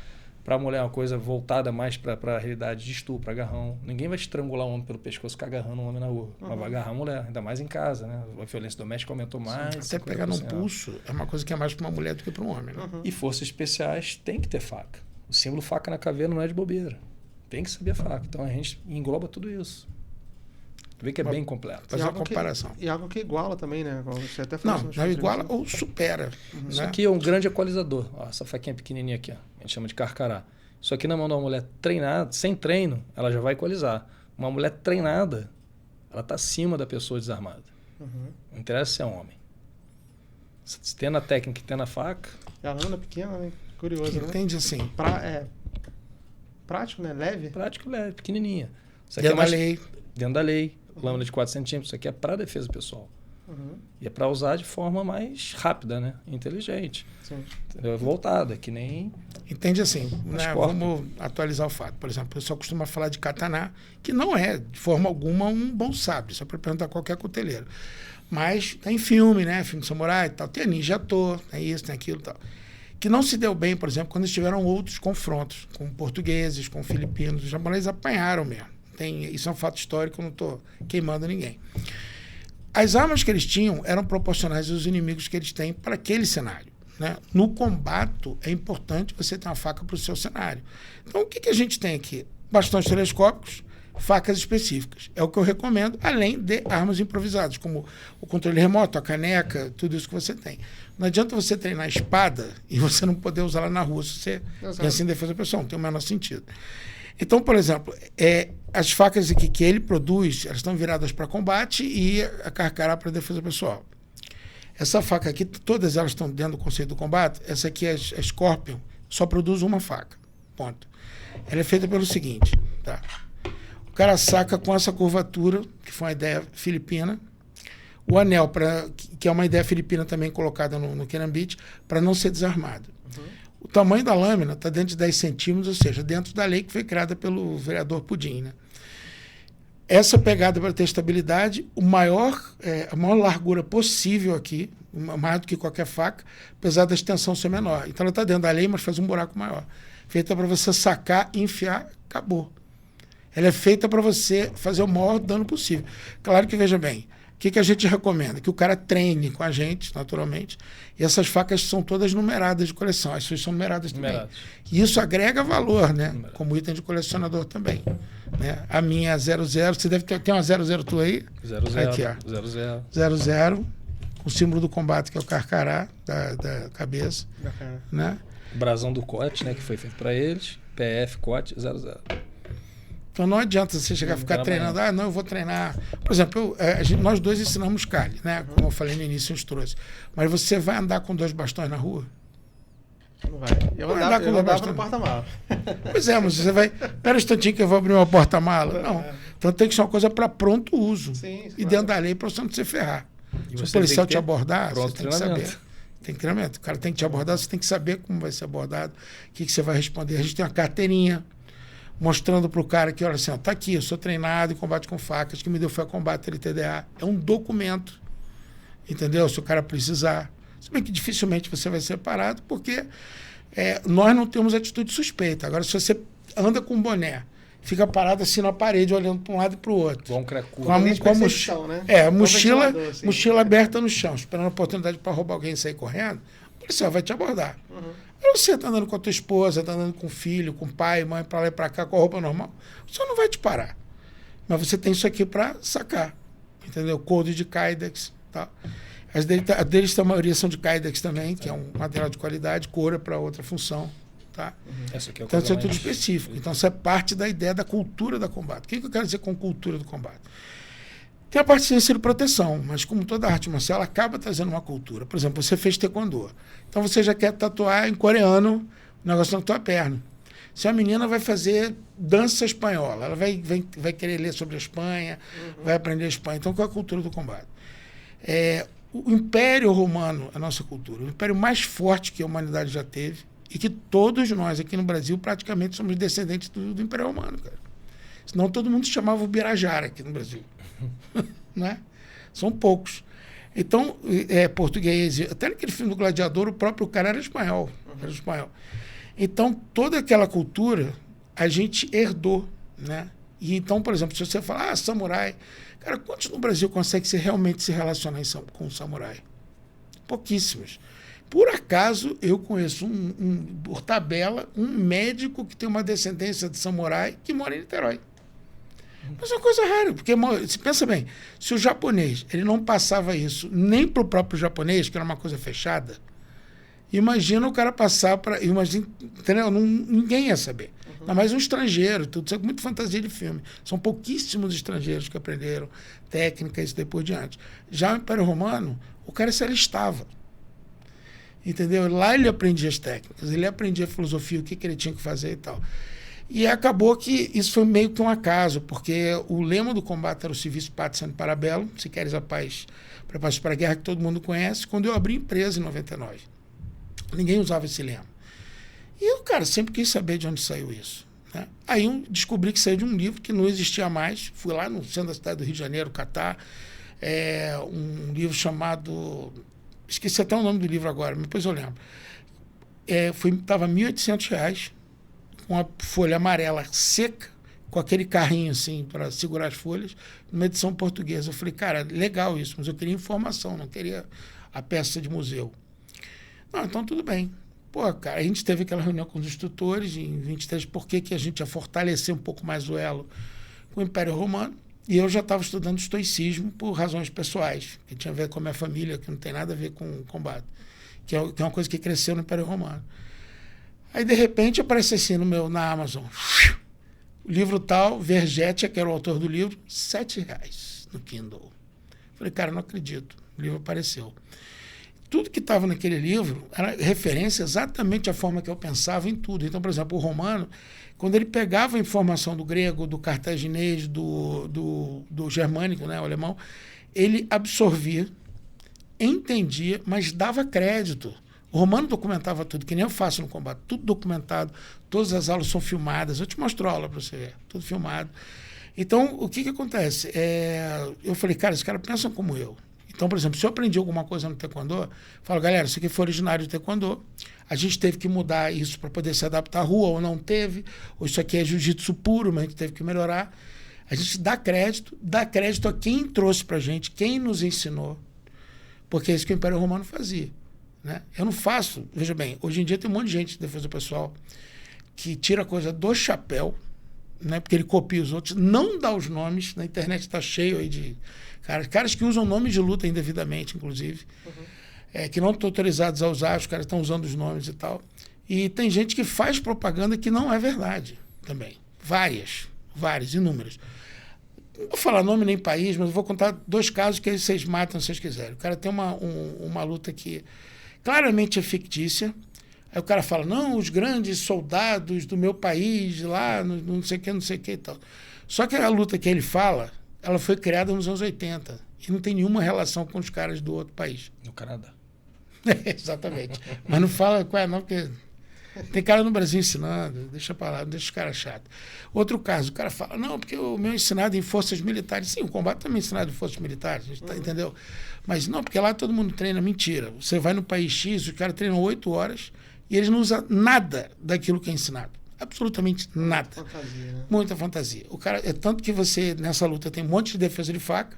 Para a mulher é uma coisa voltada mais para a realidade de estupro, agarrão. Ninguém vai estrangular um homem pelo pescoço ficar agarrando um homem na rua. Mas vai agarrar a mulher, ainda mais em casa, né? A violência doméstica aumentou mais. Até pegar no pulso é uma coisa que é mais para uma mulher do que para um homem, né? E forças especiais tem que ter faca. O símbolo faca na caveira não é de bobeira. Tem que saber a faca. Então a gente engloba tudo isso. Tu vê que é bem completo. Fazer uma comparação. E algo que iguala também, né? Você até não iguala ou supera. Isso aqui é um grande equalizador. Ó, essa faquinha pequenininha aqui, ó, a gente chama de carcará. Isso aqui na mão de uma mulher treinada, sem treino, ela já vai equalizar. Uma mulher treinada, ela está acima da pessoa desarmada. Não interessa se é homem. Se tem na técnica e tem na faca... E a lâmina pequena, né? Curioso, né? Entende assim. Prático, né? Leve. Prático, leve, pequenininha. Isso aqui dentro da lei. Dentro da lei. Lâmina de 4 centímetros. Isso aqui é para defesa pessoal. E é para usar de forma mais rápida, né? Inteligente. Sim. Voltada, que nem... Entende assim, né? Vamos atualizar o fato. Por exemplo, o pessoal costuma falar de katana, que não é, de forma alguma, um bom sabre. Só para perguntar a qualquer cuteleiro. Mas tem filme, né? Filme de samurai e tal. Tem ninja ator, tem isso, tem aquilo e tal. Que não se deu bem, por exemplo, quando eles tiveram outros confrontos com portugueses, com filipinos. Os japoneses apanharam mesmo. Isso é um fato histórico, eu não estou queimando ninguém. As armas que eles tinham eram proporcionais aos inimigos que eles têm para aquele cenário, né? No combate, é importante você ter uma faca para o seu cenário. Então, o que a gente tem aqui? Bastões telescópicos, facas específicas. É o que eu recomendo, além de armas improvisadas, como o controle remoto, a caneca, tudo isso que você tem. Não adianta você treinar a espada e você não poder usar ela na rua se você pensa em defesa pessoal, não tem o menor sentido. Então, por exemplo, as facas aqui que ele produz, elas estão viradas para combate e a carcará para defesa pessoal. Essa faca aqui, todas elas estão dentro do conceito do combate. Essa aqui é a Scorpion, só produz uma faca. Ponto. Ela é feita pelo seguinte, tá? O cara saca com essa curvatura, que foi uma ideia filipina. O anel, que é uma ideia filipina também colocada no Kenambit, para não ser desarmado. O tamanho da lâmina está dentro de 10 centímetros, ou seja, dentro da lei que foi criada pelo vereador Pudim, né? Essa pegada para ter estabilidade, a maior largura possível aqui, mais do que qualquer faca, apesar da extensão ser menor. Então ela está dentro da lei, mas faz um buraco maior. Feita para você sacar, enfiar, acabou. Ela é feita para você fazer o maior dano possível. Claro que, veja bem, o que a gente recomenda? Que o cara treine com a gente, naturalmente. E essas facas são todas numeradas de coleção. As suas são numeradas também. E isso agrega valor, né? Como item de colecionador também. Né? A minha 00, você deve ter uma 00 tua aí? 00. Aqui, ó. 00, com o símbolo do combate, que é o carcará da cabeça. Bacana. Né? O brasão do COT, né? Que foi feito para eles. PF, COT, 00. Então não adianta você chegar a ficar treinando. Não, eu vou treinar. Por exemplo, nós dois ensinamos Kali, né? Como eu falei no início, eu trouxe. Mas você vai andar com 2 bastões na rua? Não vai. Eu andava no porta-mala. Pois é, mas você vai... Espera um instantinho que eu vou abrir uma porta-mala. Não. Então tem que ser uma coisa para pronto uso. Sim, e dentro da lei para você não se ferrar. Se o policial te abordar, você tem que saber. Tem treinamento. O cara tem que te abordar, você tem que saber como vai ser abordado, o que você vai responder. A gente tem uma carteirinha mostrando para o cara que, olha assim, está aqui, eu sou treinado em combate com facas, que me deu foi a combate LTDA. É um documento, entendeu? Se o cara precisar. Se bem que dificilmente você vai ser parado, porque nós não temos atitude suspeita. Agora, se você anda com um boné, fica parado assim na parede, olhando para um lado e para o outro. Bom cracudo. Com a mochila, né? Mochila aberta no chão, esperando a oportunidade para roubar alguém e sair correndo, o policial vai te abordar. Você está andando com a tua esposa, está andando com o filho, com o pai, mãe, para lá e para cá, com a roupa normal, o senhor não vai te parar. Mas você tem isso aqui para sacar. Entendeu? Código de Kydex. Tá? As deles, a maioria são de Kydex também, que é um material de qualidade, cor para outra função. Tá? Essa aqui é então, isso é tudo específico. Então, isso é parte da ideia da cultura do combate. O que eu quero dizer com cultura do combate? Tem a parte de ciência de proteção, mas como toda arte marcial, ela acaba trazendo uma cultura. Por exemplo, você fez taekwondo. Então você já quer tatuar em coreano o negócio na tua perna. Se a menina vai fazer dança espanhola, ela vai querer ler sobre a Espanha, vai aprender a Espanha. Então, qual é a cultura do combate? O Império Romano, a nossa cultura, o império mais forte que a humanidade já teve, e que todos nós aqui no Brasil praticamente somos descendentes do Império Romano, cara. Senão todo mundo se chamava Ubirajara aqui no Brasil. Né? São poucos. Então, português, até naquele filme do Gladiador, o próprio cara era espanhol. Era espanhol. Então, toda aquela cultura a gente herdou, né? E então, por exemplo, se você falar, samurai, cara, quantos no Brasil conseguem realmente se relacionar com um samurai? Pouquíssimos. Por acaso, eu conheço por tabela, um médico que tem uma descendência de samurai que mora em Niterói. Mas é uma coisa rara, porque, se pensa bem, se o japonês ele não passava isso nem para o próprio japonês, que era uma coisa fechada, imagina o cara passar para... Entendeu? Ninguém ia saber. Ainda mais um estrangeiro, tudo isso é muito fantasia de filme. São pouquíssimos estrangeiros que aprenderam técnicas e daí por diante. Já o Império Romano, o cara se alistava. Entendeu? Lá ele aprendia as técnicas, ele aprendia a filosofia, o que ele tinha que fazer e tal. E acabou que isso foi meio que um acaso, porque o lema do combate era o Civis Pacem para Bellum, se queres a paz, prepara-te para a guerra, que todo mundo conhece, quando eu abri empresa em 99. Ninguém usava esse lema. E eu, cara, sempre quis saber de onde saiu isso. Né? Aí eu descobri que saiu de um livro que não existia mais. Fui lá no centro da cidade do Rio de Janeiro, Catar, um livro chamado... Esqueci até o nome do livro agora, depois eu lembro. Estava R$ 1.800, com uma folha amarela seca, com aquele carrinho assim para segurar as folhas, numa edição portuguesa. Eu falei, cara, legal isso, mas eu queria informação, não queria a peça de museu. Não, então tudo bem. Pô, cara, a gente teve aquela reunião com os instrutores em 23, por que a gente ia fortalecer um pouco mais o elo com o Império Romano, e eu já estava estudando estoicismo por razões pessoais, que tinha a ver com a minha família, que não tem nada a ver com o combate, que é uma coisa que cresceu no Império Romano. Aí, de repente, aparece assim na Amazon, o livro tal, Vergete, que era o autor do livro, R$7 no Kindle. Falei, cara, não acredito, o livro apareceu. Tudo que estava naquele livro era referência exatamente à forma que eu pensava em tudo. Então, por exemplo, o romano, quando ele pegava a informação do grego, do cartaginês, do germânico, né, o alemão, ele absorvia, entendia, mas dava crédito. O romano documentava tudo, que nem eu faço no combate, tudo documentado, todas as aulas são filmadas. Eu te mostro a aula para você ver, tudo filmado. Então, o que acontece? Eu falei, cara, esses caras pensam como eu. Então, por exemplo, se eu aprendi alguma coisa no taekwondo, eu falo, galera, isso aqui foi originário do taekwondo, a gente teve que mudar isso para poder se adaptar à rua, ou não teve, ou isso aqui é jiu-jitsu puro, mas a gente teve que melhorar. A gente dá crédito a quem trouxe para a gente, quem nos ensinou, porque é isso que o Império Romano fazia. Né? Eu não faço, veja bem, hoje em dia tem um monte de gente de defesa pessoal que tira a coisa do chapéu, né, porque ele copia os outros, não dá os nomes, na internet está cheio aí de caras que usam nomes de luta indevidamente, inclusive, que não estão autorizados a usar, os caras estão usando os nomes e tal. E tem gente que faz propaganda que não é verdade também. Várias, inúmeras. Não vou falar nome nem país, mas eu vou contar 2 casos que aí vocês matam se vocês quiserem. O cara tem uma luta que claramente é fictícia. Aí o cara fala, não, os grandes soldados do meu país, lá, não sei o que e tal. Só que a luta que ele fala, ela foi criada nos anos 80 e não tem nenhuma relação com os caras do outro país. No Canadá. Exatamente. Mas não fala qual é, não, porque tem cara no Brasil ensinando, deixa pra lá, não deixa os caras chatos. Outro caso, o cara fala, não, porque o meu é ensinado em forças militares. Sim, o combate também é ensinado em forças militares, a gente entendeu? Mas não, porque lá todo mundo treina. Mentira. Você vai no país X, os caras treinam 8 horas e eles não usam nada daquilo que é ensinado. Absolutamente nada. Fantasia, né? Muita fantasia. O cara, tanto que você, nessa luta, tem um monte de defesa de faca,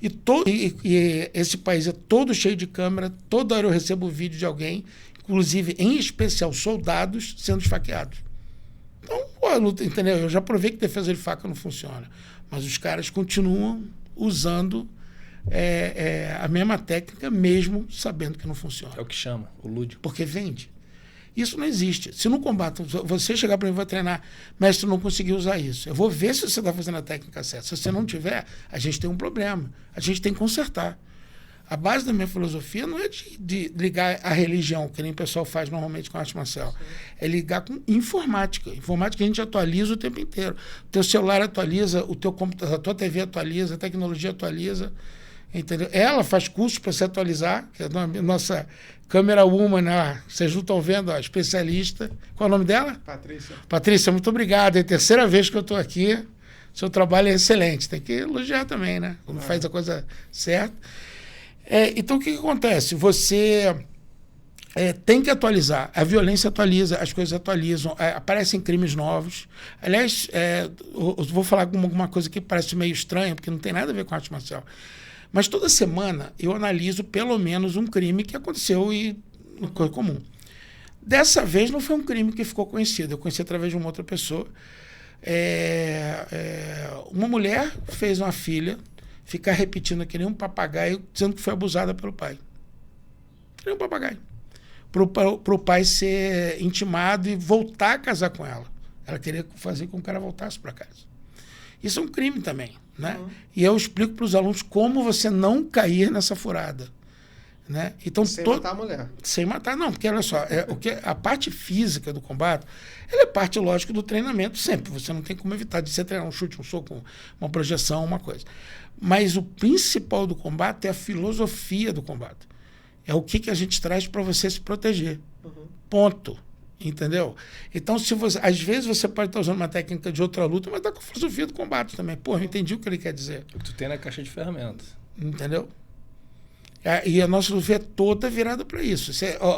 e esse país é todo cheio de câmera, toda hora eu recebo vídeo de alguém, inclusive, em especial, soldados sendo esfaqueados. Então, a luta, entendeu? Eu já provei que defesa de faca não funciona, mas os caras continuam usando a mesma técnica, mesmo sabendo que não funciona. É o que chama, o lúdico. Porque vende. Isso não existe. Se no combate você chegar para mim e vai treinar, mestre, não conseguiu usar isso. Eu vou ver se você está fazendo a técnica certa. Se você não tiver, a gente tem um problema. A gente tem que consertar. A base da minha filosofia não é de ligar a religião, que nem o pessoal faz normalmente com arte marcial. É ligar com informática. Informática a gente atualiza o tempo inteiro. O teu celular atualiza, o teu computador, a tua TV atualiza, a tecnologia atualiza. Entendeu? Ela faz cursos para se atualizar, que é a nossa câmera woman, né? Vocês não estão vendo, a especialista. Qual é o nome dela? Patrícia. Patrícia, muito obrigado. É a terceira vez que eu estou aqui. Seu trabalho é excelente. Tem que elogiar também, né? Quando faz a coisa certa. Então, o que acontece? Você tem que atualizar. A violência atualiza, as coisas atualizam, aparecem crimes novos. Aliás, eu vou falar alguma coisa que parece meio estranha, porque não tem nada a ver com arte marcial. Mas toda semana eu analiso pelo menos um crime que aconteceu e uma coisa comum. Dessa vez não foi um crime que ficou conhecido. Eu conheci através de uma outra pessoa. Uma mulher fez uma filha ficar repetindo que nem um papagaio, dizendo que foi abusada pelo pai. Que nem um papagaio. Para o pai ser intimado e voltar a casar com ela. Ela queria fazer com que o cara voltasse para casa. Isso é um crime também. Né? E eu explico para os alunos como você não cair nessa furada. Né? Então, sem matar a mulher. Sem matar, não. Porque, olha só, a parte física do combate, ela é parte, lógico, do treinamento sempre. Você não tem como evitar de você treinar um chute, um soco, uma projeção, uma coisa. Mas o principal do combate é a filosofia do combate. É o que a gente traz para você se proteger. Ponto. Entendeu? Então, às vezes você pode estar usando uma técnica de outra luta, mas está com a filosofia do combate também. Pô, eu entendi o que ele quer dizer. O que tu tem na caixa de ferramentas. Entendeu? E a nossa filosofia é toda virada para isso.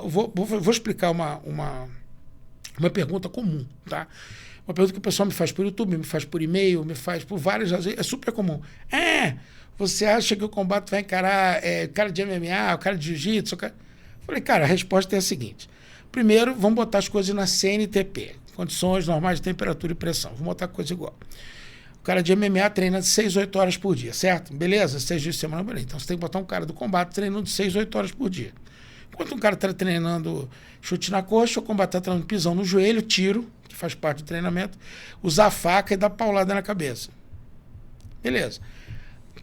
Vou explicar uma pergunta comum, tá? Uma pergunta que o pessoal me faz por YouTube, me faz por e-mail, me faz por várias razões. É super comum. Você acha que o combate vai encarar o cara de MMA, o cara de jiu-jitsu? Falei, cara, a resposta é a seguinte. Primeiro, vamos botar as coisas na CNTP, condições normais de temperatura e pressão. Vamos botar coisa igual. O cara de MMA treina de 6 a 8 horas por dia, certo? Beleza? 6 dias de semana, beleza. Então você tem que botar um cara do combate treinando de 6 a 8 horas por dia. Enquanto um cara está treinando chute na coxa, o combate está treinando pisão no joelho, tiro, que faz parte do treinamento, usar a faca e dar paulada na cabeça. Beleza.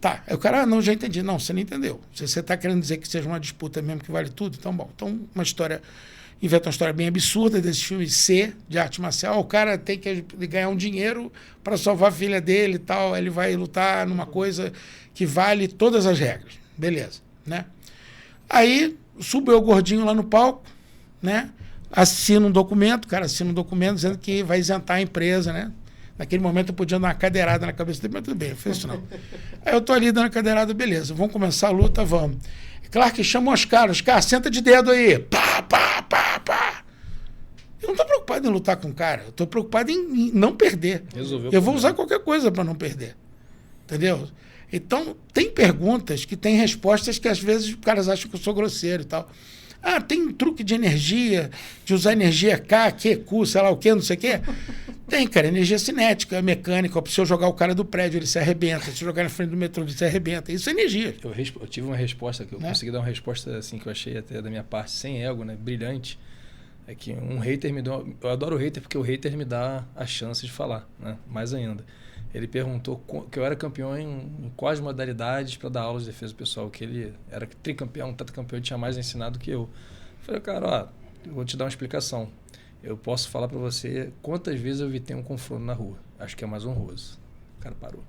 Tá, aí o cara, não, já entendi. Não, você não entendeu. Se você está querendo dizer que seja uma disputa mesmo que vale tudo, então bom. Então, inventa uma história bem absurda desses filmes C, de arte marcial. O cara tem que ganhar um dinheiro para salvar a filha dele e tal. Ele vai lutar numa coisa que vale todas as regras. Beleza, né? Aí, subiu o gordinho lá no palco, né? Assina um documento, o cara assina um documento dizendo que vai isentar a empresa, né? Naquele momento eu podia dar uma cadeirada na cabeça dele, mas tudo bem, não fez isso não. Aí eu tô ali dando a cadeirada, beleza, vamos começar a luta, vamos. Claro que chamam os caras, senta de dedo aí, pá, pá, pá, pá. Eu não estou preocupado em lutar com o cara, eu estou preocupado em não perder. Eu vou usar qualquer coisa para não perder, entendeu? Então, tem perguntas que têm respostas que às vezes os caras acham que eu sou grosseiro e tal. Tem um truque de energia, de usar energia K, Q, Q, sei lá o que, não sei o quê. Tem, cara, energia cinética, mecânica. Se eu jogar o cara do prédio, ele se arrebenta. Se eu jogar na frente do metrô, ele se arrebenta. Isso é energia. Eu tive uma resposta, que eu consegui dar uma resposta assim, que eu achei até da minha parte, sem ego, né? Brilhante. É que um hater me deu... Eu adoro o hater porque o hater me dá a chance de falar, né? Mais ainda. Ele perguntou que eu era campeão em quais modalidades para dar aulas de defesa pessoal, que ele era tricampeão, tetracampeão, tinha mais ensinado que eu. Eu falei, cara, eu vou te dar uma explicação. Eu posso falar para você quantas vezes eu evitei um confronto na rua. Acho que é mais honroso. O cara parou.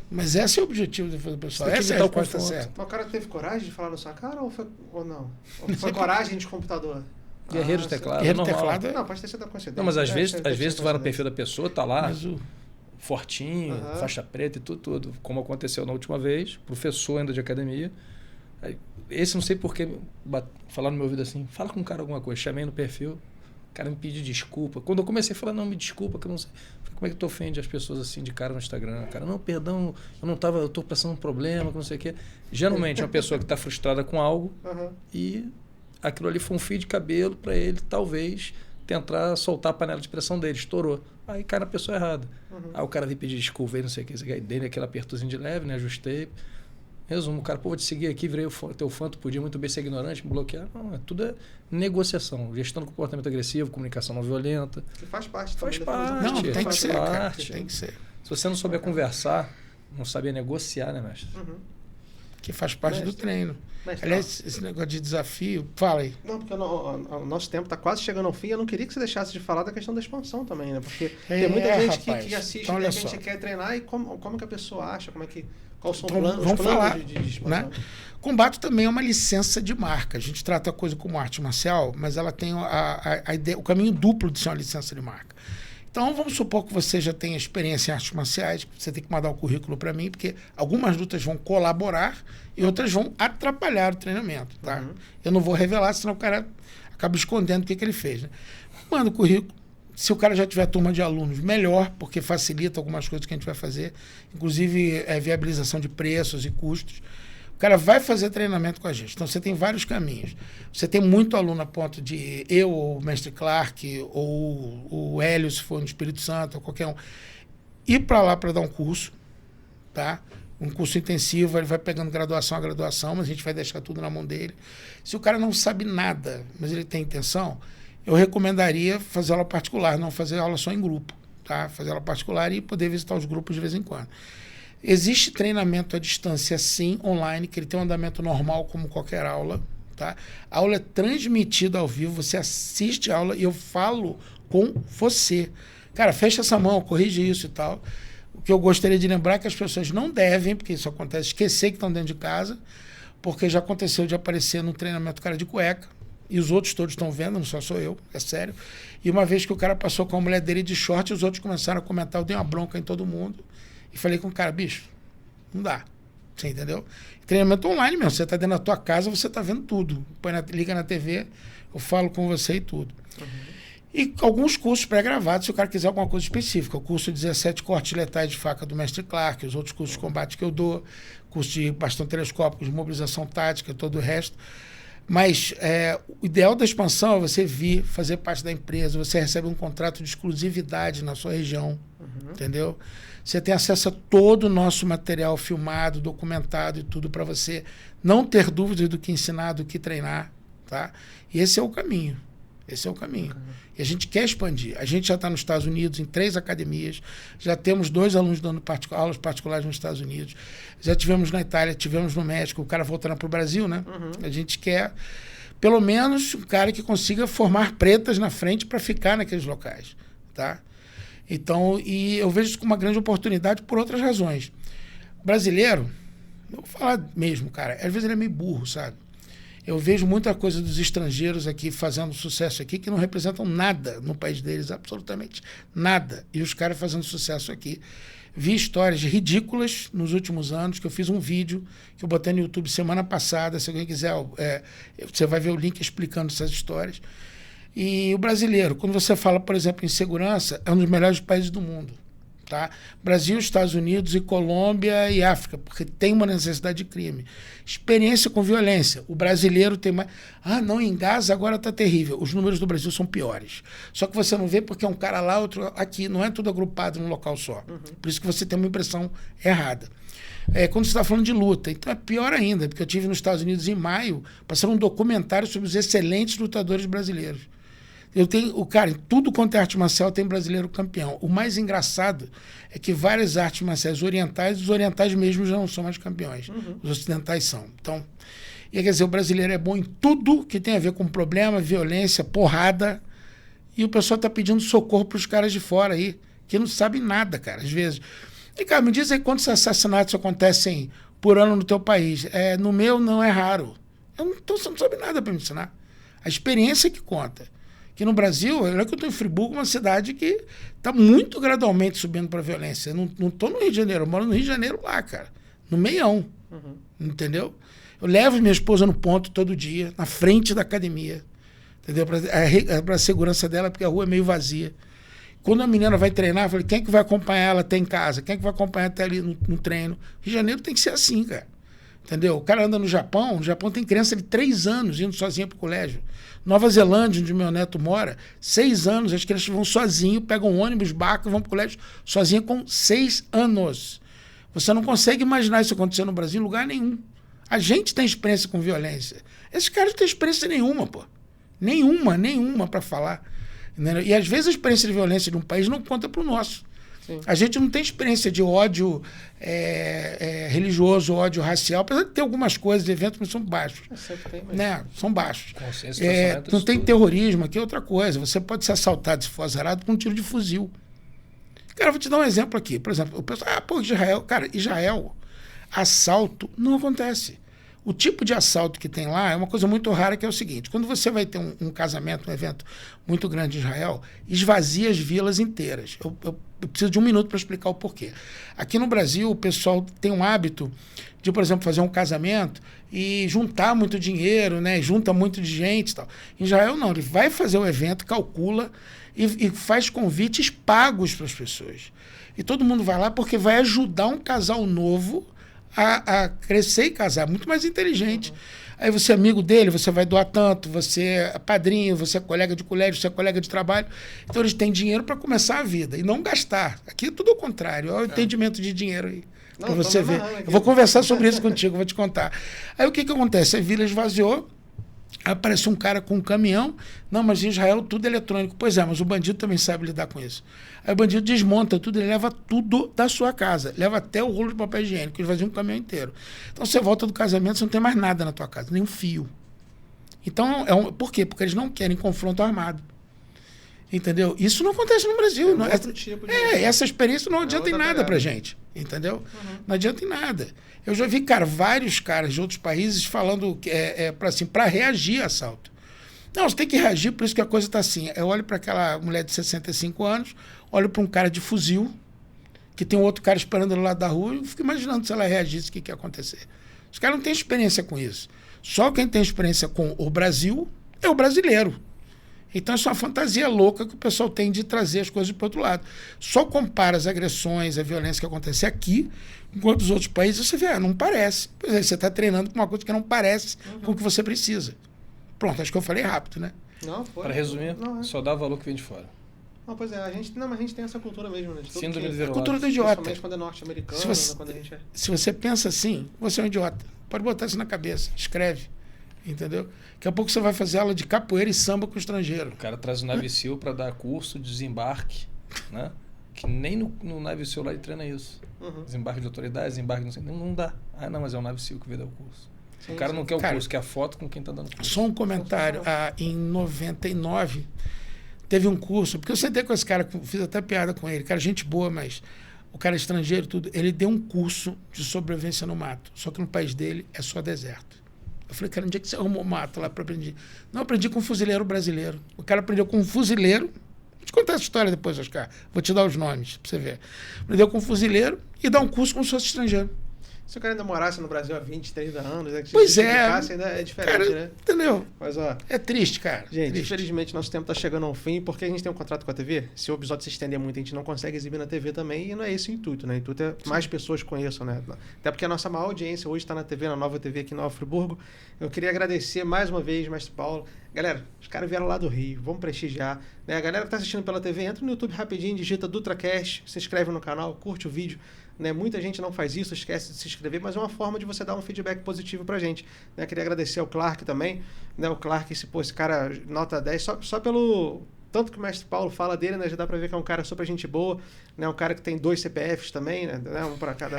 Mas esse é o objetivo da defesa pessoal. Essa é a resposta certa. Mas o cara teve coragem de falar na sua cara ou não? Ou foi coragem de computador? Guerreiro de teclado. Guerreiro de teclado. Não, pode ter sido da coincidência. Não, mas às vezes tu vai no perfil da pessoa, tá lá, fortinho, Aham. faixa preta e tudo. Como aconteceu na última vez, professor ainda de academia. Aí, esse não sei porquê, falar no meu ouvido assim, fala com o cara alguma coisa. Chamei no perfil, o cara me pediu desculpa. Quando eu comecei a falar, não, me desculpa, que eu não sei. Falei, como é que tu ofende as pessoas assim de cara no Instagram? Cara, não, perdão, eu tô passando um problema, que não sei o quê. Geralmente é uma pessoa que está frustrada com algo Aham. e aquilo ali foi um fio de cabelo para ele, talvez, tentar soltar a panela de pressão dele. Estourou. Aí cai na pessoa errada. Aí o cara veio pedir desculpa, aí não sei o que. Dei aquele apertozinho de leve, né? Ajustei. Resumo, o cara, pô, vou te seguir aqui, virei teu fã, tu podia muito bem ser ignorante, me bloquear. Não, tudo é negociação. Gestão do comportamento agressivo, comunicação não violenta. Que faz parte Faz também parte. Não, tem que faz ser, cara. parte. Tem que ser. Se você não souber conversar, não saber negociar, né, mestre? Que faz parte do treino. Mestre, Aliás, esse negócio de desafio, fala aí. Não, porque o nosso tempo está quase chegando ao fim. Eu não queria que você deixasse de falar da questão da expansão também, né? Porque tem muita gente rapaz. que assiste, Então, de olha repente só. quer treinar e como que a pessoa acha, quais são Então, os vamos falar, planos de expansão. né? Combate também é uma licença de marca. A gente trata a coisa como arte marcial, mas ela tem a ideia, o caminho duplo de ser uma licença de marca. Então, vamos supor que você já tenha experiência em artes marciais, você tem que mandar o currículo para mim, porque algumas lutas vão colaborar e outras vão atrapalhar o treinamento, tá? Eu não vou revelar, senão o cara acaba escondendo o que ele fez, né? Manda o currículo. Se o cara já tiver turma de alunos, melhor, porque facilita algumas coisas que a gente vai fazer, inclusive viabilização de preços e custos. O cara vai fazer treinamento com a gente. Então, você tem vários caminhos. Você tem muito aluno a ponto de eu, ou o mestre Clark, ou o Hélio, se for no Espírito Santo, ou qualquer um, ir para lá para dar um curso, tá? Um curso intensivo, ele vai pegando graduação a graduação, mas a gente vai deixar tudo na mão dele. Se o cara não sabe nada, mas ele tem intenção, eu recomendaria fazer aula particular, não fazer aula só em grupo, tá? Fazer aula particular e poder visitar os grupos de vez em quando. Existe treinamento à distância, sim, online, que ele tem um andamento normal como qualquer aula, tá? A aula é transmitida ao vivo, você assiste a aula e eu falo com você. Cara, fecha essa mão, corrige isso e tal. O que eu gostaria de lembrar é que as pessoas não devem, porque isso acontece, esquecer que estão dentro de casa, porque já aconteceu de aparecer no treinamento cara de cueca, e os outros todos estão vendo, não só sou eu, é sério. E uma vez que o cara passou com a mulher dele de short, os outros começaram a comentar, eu dei uma bronca em todo mundo. E falei com o cara, bicho, não dá. Você entendeu? Treinamento online mesmo. Você está dentro da tua casa, você está vendo tudo. Liga na TV, eu falo com você e tudo. E alguns cursos pré-gravados, se o cara quiser alguma coisa específica. O curso 17 cortes letais de faca do mestre Clark, os outros cursos de combate que eu dou, curso de bastão telescópico, de mobilização tática, todo o resto. Mas o ideal da expansão é você vir, fazer parte da empresa, você recebe um contrato de exclusividade na sua região, entendeu? Você tem acesso a todo o nosso material filmado, documentado e tudo para você não ter dúvidas do que ensinar, do que treinar, tá? E esse é o caminho. Esse é o caminho. E a gente quer expandir. A gente já está nos Estados Unidos, em 3 academias. Já temos 2 alunos dando aulas particulares nos Estados Unidos. Já tivemos na Itália, tivemos no México. O cara voltando para o Brasil, né? A gente quer, pelo menos, um cara que consiga formar pretas na frente para ficar naqueles locais, tá? Então, e eu vejo isso como uma grande oportunidade por outras razões. O brasileiro, eu vou falar mesmo, cara, às vezes ele é meio burro, sabe? Eu vejo muita coisa dos estrangeiros aqui fazendo sucesso aqui que não representam nada no país deles, absolutamente nada. E os caras fazendo sucesso aqui. Vi histórias ridículas nos últimos anos, que eu fiz um vídeo que eu botei no YouTube semana passada. Se alguém quiser, você vai ver o link explicando essas histórias. E o brasileiro, quando você fala, por exemplo, em segurança, é um dos melhores países do mundo. Tá? Brasil, Estados Unidos e Colômbia e África, porque tem uma necessidade de crime. Experiência com violência. O brasileiro tem mais... Ah, não, em Gaza agora está terrível. Os números do Brasil são piores. Só que você não vê porque é um cara lá, outro aqui. Não é tudo agrupado num local só. Por isso que você tem uma impressão errada. Quando você está falando de luta, então é pior ainda, porque eu estive nos Estados Unidos em maio, passando um documentário sobre os excelentes lutadores brasileiros. Cara, tudo quanto é arte marcial tem brasileiro campeão. O mais engraçado é que várias artes marciais orientais, os orientais mesmo já não são mais campeões. Os ocidentais são. Então, quer dizer, o brasileiro é bom em tudo que tem a ver com problema, violência, porrada. E o pessoal está pedindo socorro para os caras de fora aí, que não sabem nada, cara, às vezes. E, cara, me diz aí quantos assassinatos acontecem por ano no teu país. No meu não é raro. Então você não sabe nada para me ensinar. A experiência que conta. Que no Brasil, olha que eu estou em Friburgo, uma cidade que está muito gradualmente subindo para a violência. Eu não estou no Rio de Janeiro, eu moro no Rio de Janeiro lá, cara. No meião. Entendeu? Eu levo minha esposa no ponto todo dia, na frente da academia. Entendeu? Para a segurança dela, porque a rua é meio vazia. Quando a menina vai treinar, eu falei, quem é que vai acompanhar ela até em casa? Quem é que vai acompanhar até ali no treino? Rio de Janeiro tem que ser assim, cara. Entendeu? O cara anda no Japão tem criança de 3 anos indo sozinha para o colégio. Nova Zelândia, onde meu neto mora, 6 anos, as crianças vão sozinhos, pegam um ônibus, barco e vão para o colégio sozinha com 6 anos. Você não consegue imaginar isso acontecer no Brasil em lugar nenhum. A gente tem experiência com violência. Esses caras não têm experiência nenhuma, pô. Nenhuma para falar. Entendeu? E às vezes a experiência de violência de um país não conta para o nosso. Sim. A gente não tem experiência de ódio religioso, ódio racial, apesar de ter algumas coisas, eventos, mas são baixos. Né? São baixos. Não tem terrorismo, aqui é outra coisa. Você pode ser assaltado, se for azarado, com um tiro de fuzil. Cara, vou te dar um exemplo aqui. Por exemplo, o pessoal, Israel. Cara, Israel, assalto não acontece. O tipo de assalto que tem lá é uma coisa muito rara, que é o seguinte: quando você vai ter um casamento, um evento muito grande em Israel, esvazia as vilas inteiras. Eu preciso de um minuto para explicar o porquê. Aqui no Brasil, o pessoal tem um hábito de, por exemplo, fazer um casamento e juntar muito dinheiro, né? Junta muito de gente e tal. Em Israel, não. Ele vai fazer o evento, calcula e faz convites pagos para as pessoas. E todo mundo vai lá porque vai ajudar um casal novo a crescer e casar, muito mais inteligente. Aí você é amigo dele, você vai doar tanto, você é padrinho, você é colega de colégio, você é colega de trabalho. Então eles têm dinheiro para começar a vida e não gastar. Aqui é tudo ao contrário, olha o entendimento de dinheiro aí. Para você ver. Eu vou conversar sobre isso contigo, vou te contar. Aí o que acontece? A vila esvaziou, aparece um cara com um caminhão. Não, mas em Israel tudo é eletrônico. Pois é, mas o bandido também sabe lidar com isso. Aí o bandido desmonta tudo, ele leva tudo da sua casa. Leva até o rolo de papel higiênico, ele fazia um caminhão inteiro. Então você volta do casamento, você não tem mais nada na tua casa, nem um fio. Então, por quê? Porque eles não querem confronto armado. Entendeu? Isso não acontece no Brasil. Essa experiência não adianta em nada pra gente. Entendeu? Não adianta em nada. Eu já vi, vários caras de outros países falando para reagir a assalto. Não, você tem que reagir, por isso que a coisa está assim. Eu olho para aquela mulher de 65 anos, olho para um cara de fuzil, que tem um outro cara esperando do lado da rua, e fico imaginando se ela reagisse, o que ia acontecer. Os caras não têm experiência com isso. Só quem tem experiência com o Brasil é o brasileiro. Então, isso é uma fantasia louca que o pessoal tem de trazer as coisas para o outro lado. Só compara as agressões, a violência que acontece aqui, enquanto os outros países, você vê, não parece. Pois é, você está treinando com uma coisa que não parece com o que você precisa. Pronto, acho que eu falei rápido, né? Para resumir, só dá valor que vem de fora. Não, pois é, a gente tem essa cultura mesmo, né? Síndrome de a cultura do idiota. Principalmente quando é norte-americano, quando a gente é... Se você pensa assim, você é um idiota. Pode botar isso na cabeça, escreve. Entendeu? Daqui a pouco você vai fazer aula de capoeira e samba com o estrangeiro. O cara traz o Navicil para dar curso de desembarque, né? Que nem no Navicil lá ele treina isso. Desembarque de autoridades, desembarque não dá. Ah, não, mas é o Navicil que veio dar o curso. Sim, o cara não quer o curso, quer a foto com quem está dando o curso. Só um comentário. Em 99, teve um curso, porque eu sentei com esse cara, fiz até piada com ele. Cara, gente boa, mas o cara é estrangeiro, tudo. Ele deu um curso de sobrevivência no mato. Só que no país dele é só deserto. Eu falei, cara, onde é que você arrumou mato lá para aprender? Não, aprendi com um fuzileiro brasileiro. O cara aprendeu com um fuzileiro. Vou te contar essa história depois, Oscar. Vou te dar os nomes para você ver. Aprendeu com um fuzileiro e dá um curso como se fosse estrangeiro. Se o cara ainda morasse no Brasil há 20, 30 anos, pois ainda é diferente, cara, né? Entendeu? Mas, ó, é triste, cara. Gente, triste. Infelizmente, nosso tempo está chegando ao fim, porque a gente tem um contrato com a TV. Se o episódio se estender muito, a gente não consegue exibir na TV também, e não é esse o intuito, né? O intuito é mais pessoas conheçam, né? Até porque a nossa maior audiência hoje está na TV, na Nova TV aqui em Nova Friburgo. Eu queria agradecer mais uma vez, Mestre Paulo. Galera, os caras vieram lá do Rio, vamos prestigiar. Né? A galera que está assistindo pela TV, entra no YouTube rapidinho, digita DutraCast, se inscreve no canal, curte o vídeo. Né? Muita gente não faz isso, esquece de se inscrever, mas é uma forma de você dar um feedback positivo pra gente. Né? Queria agradecer ao Clark também. Né? O Clark, esse cara, nota 10, só pelo tanto que o Mestre Paulo fala dele, né? Já dá pra ver que é um cara super gente boa, né? Um cara que tem 2 CPFs também, né? Um pra cada.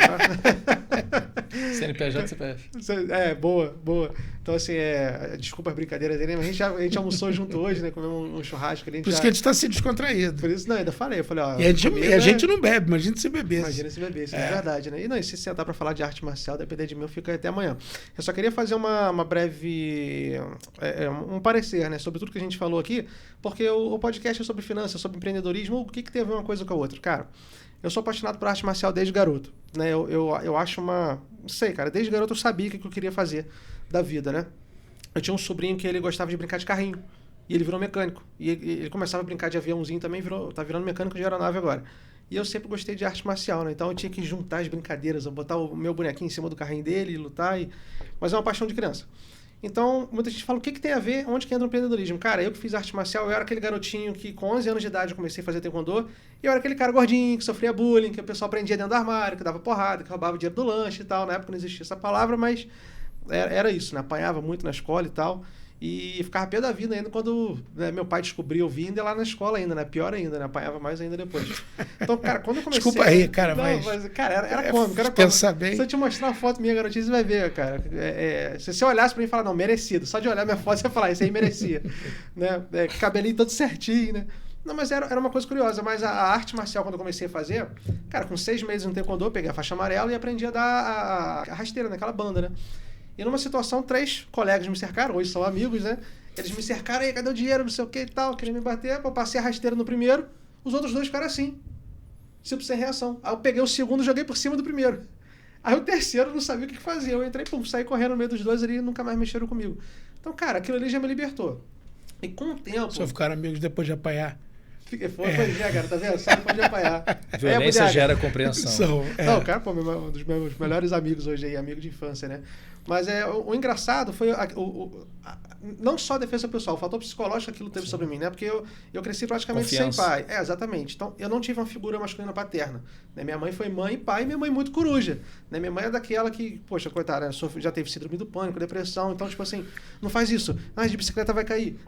CNPJ e CPF. Boa. Então, assim, desculpa as brincadeiras dele, mas a gente almoçou junto hoje, né? Comemos um churrasco ali. Por isso que a gente tá se descontraído. Por isso, não, ainda falei. Eu falei, ó. E a gente não bebe, imagina se bebesse. Imagina se bebesse, é verdade, né? E não, e se sentar pra falar de arte marcial, depender de mim, eu fico até amanhã. Eu só queria fazer uma breve. Um parecer, né? Sobre tudo que a gente falou aqui, porque o podcast é sobre finanças, sobre empreendedorismo. O que tem a ver uma coisa com a outra? Cara, eu sou apaixonado por arte marcial desde garoto. Né? Eu acho uma... Não sei, cara. Desde garoto eu sabia o que eu queria fazer da vida, né? Eu tinha um sobrinho que ele gostava de brincar de carrinho. E ele virou mecânico. E ele começava a brincar de aviãozinho também, tá virando mecânico de aeronave agora. E eu sempre gostei de arte marcial, né? Então eu tinha que juntar as brincadeiras, eu botar o meu bonequinho em cima do carrinho dele e lutar. Mas é uma paixão de criança. Então, muita gente fala, o que tem a ver, onde que entra o empreendedorismo? Cara, eu que fiz arte marcial, eu era aquele garotinho que com 11 anos de idade eu comecei a fazer taekwondo, e eu era aquele cara gordinho, que sofria bullying, que o pessoal prendia dentro do armário, que dava porrada, que roubava o dinheiro do lanche e tal. Na época não existia essa palavra, mas era isso, né? Apanhava muito na escola e tal. E ficava pé da vida ainda quando, né, meu pai descobriu, eu vi ainda lá na escola ainda, né? Pior ainda, né? Apanhava mais ainda depois. Então, cara, quando eu comecei... Desculpa aí, cara, não, mas cara, era cômico, era pensa cômico. bem. Se eu te mostrar uma foto minha, garotinha, você vai ver, cara. Se você olhasse pra mim e falar, não, merecido. Só de olhar minha foto, você vai falar, isso aí merecia. Né? Cabelinho todo certinho, né? Não, mas era uma coisa curiosa. Mas a arte marcial, quando eu comecei a fazer, cara, com 6 meses no taekwondo, eu peguei a faixa amarela e aprendi a dar a rasteira, naquela banda, né? E numa situação, 3 colegas me cercaram, hoje são amigos, né? Eles me cercaram, aí, cadê o dinheiro, não sei o que e tal, queriam me bater, eu passei a rasteira no primeiro, os outros 2 ficaram assim, tipo, sem reação. Aí eu peguei o segundo e joguei por cima do primeiro. Aí o terceiro não sabia o que fazer, eu entrei, pum, saí correndo no meio dos 2 ali e nunca mais mexeram comigo. Então, cara, aquilo ali já me libertou. E com o tempo... Só ficaram amigos depois de apanhar. Pois é, cara, tá vendo? Só depois de apanhar. Violência gera compreensão. Não, cara, pô, um dos meus melhores amigos hoje aí, amigo de infância, né? Mas o engraçado foi não só a defesa pessoal, o fator psicológico que aquilo teve sobre mim, né? Porque eu cresci praticamente Confiança. sem pai. Exatamente. Então, eu não tive uma figura masculina paterna. Né? Minha mãe foi mãe e pai, e minha mãe muito coruja. Né? Minha mãe é daquela que, poxa, coitada, né? Já teve síndrome do pânico, depressão. Então, tipo assim, não faz isso. Ah, de bicicleta vai cair.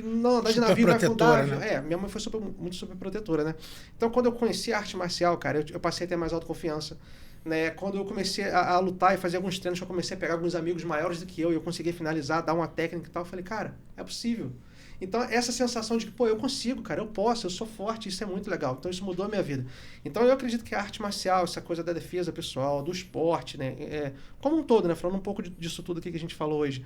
Não, andar de navio vai afundar. Né? Minha mãe foi muito super protetora, né? Então, quando eu conheci a arte marcial, cara, eu passei a ter mais autoconfiança. Né, quando eu comecei a lutar e fazer alguns treinos, eu comecei a pegar alguns amigos maiores do que eu, e eu consegui finalizar, dar uma técnica e tal, eu falei, cara, é possível. Então, essa sensação de que, pô, eu consigo, cara, eu posso, eu sou forte, isso é muito legal. Então, isso mudou a minha vida. Então, eu acredito que a arte marcial, essa coisa da defesa pessoal, do esporte, né, como um todo, né, falando um pouco disso tudo aqui que a gente falou hoje,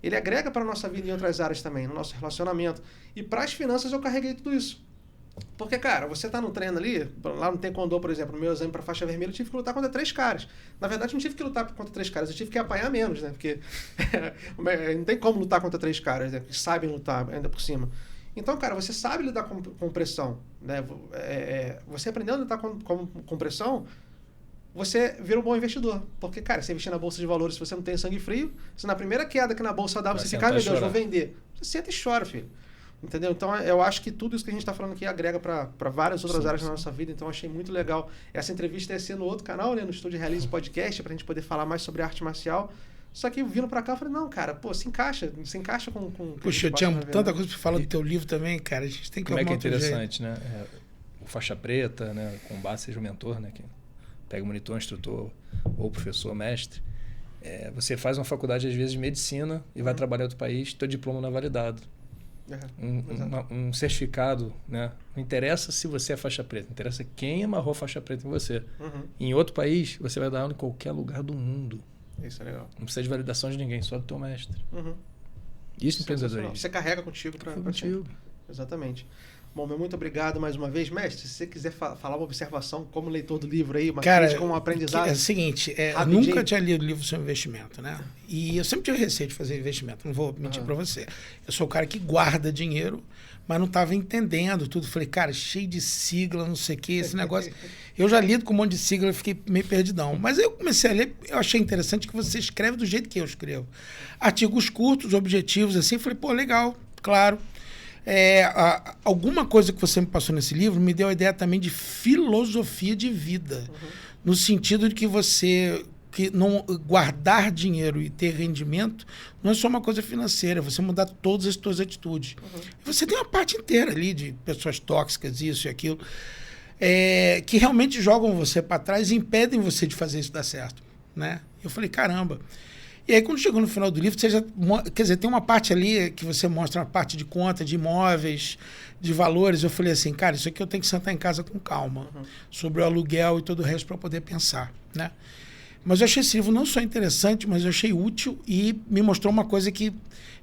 ele agrega para a nossa vida em outras áreas também, no nosso relacionamento. E para as finanças, eu carreguei tudo isso. Porque, cara, você tá no treino ali, lá no taekwondo, por exemplo, no meu exame pra faixa vermelha, eu tive que lutar contra 3 caras. Na verdade, não tive que lutar contra 3 caras, eu tive que apanhar menos, né? Porque não tem como lutar contra 3 caras, né? Que sabem lutar ainda por cima. Então, cara, você sabe lidar com pressão, né? Você aprendendo a lidar com pressão, você vira um bom investidor. Porque, cara, você investir na bolsa de valores, se você não tem sangue frio, se na primeira queda que na bolsa dá, você fica, ai meu Deus, vou vender. Você senta e chora, filho. Entendeu? Então, eu acho que tudo isso que a gente está falando aqui agrega para várias outras áreas da nossa vida. Então, achei muito legal. Essa entrevista ia ser no outro canal, né? No Estúdio Realize Podcast, para a gente poder falar mais sobre arte marcial. Só que vindo para cá, eu falei, não, cara, pô, se encaixa com... Puxa, eu tinha tanta coisa para falar do teu livro também, cara. A gente tem que Como é que é interessante, né? O faixa preta, né? O combate seja o mentor, né? Que pega o monitor, instrutor ou professor, mestre. Você faz uma faculdade, às vezes, de medicina e vai trabalhar em outro país, teu diploma não é validado. Um certificado, né? Não interessa se você é faixa preta, interessa quem amarrou a faixa preta em você. Em outro país, você vai dar aula em qualquer lugar do mundo. Isso é legal. Não precisa de validação de ninguém, só do teu mestre. Isso é empreendedorismo. Você carrega contigo para contigo. Exatamente. Bom, muito obrigado mais uma vez. Mestre, se você quiser falar uma observação como leitor do livro aí, uma crítica, um aprendizado... É o seguinte, eu nunca tinha lido livro sobre investimento, né? E eu sempre tive receio de fazer investimento, não vou mentir para você. Eu sou o cara que guarda dinheiro, mas não estava entendendo tudo. Falei, cara, cheio de sigla, não sei o que, esse negócio... Eu já lido com um monte de sigla e fiquei meio perdidão. Mas aí eu comecei a ler, eu achei interessante que você escreve do jeito que eu escrevo. Artigos curtos, objetivos, assim. Falei, pô, legal, claro. Alguma coisa que você me passou nesse livro me deu a ideia também de filosofia de vida. No sentido de que não guardar dinheiro e ter rendimento não é só uma coisa financeira, você mudar todas as suas atitudes. Você tem uma parte inteira ali de pessoas tóxicas, isso e aquilo, que realmente jogam você para trás e impedem você de fazer isso dar certo, né? Eu falei, caramba. E aí, quando chegou no final do livro, quer dizer, tem uma parte ali que você mostra uma parte de conta, de imóveis, de valores. Eu falei assim, cara, isso aqui eu tenho que sentar em casa com calma, sobre o aluguel e todo o resto para poder pensar, né? Mas eu achei esse livro não só interessante, mas eu achei útil e me mostrou uma coisa que eu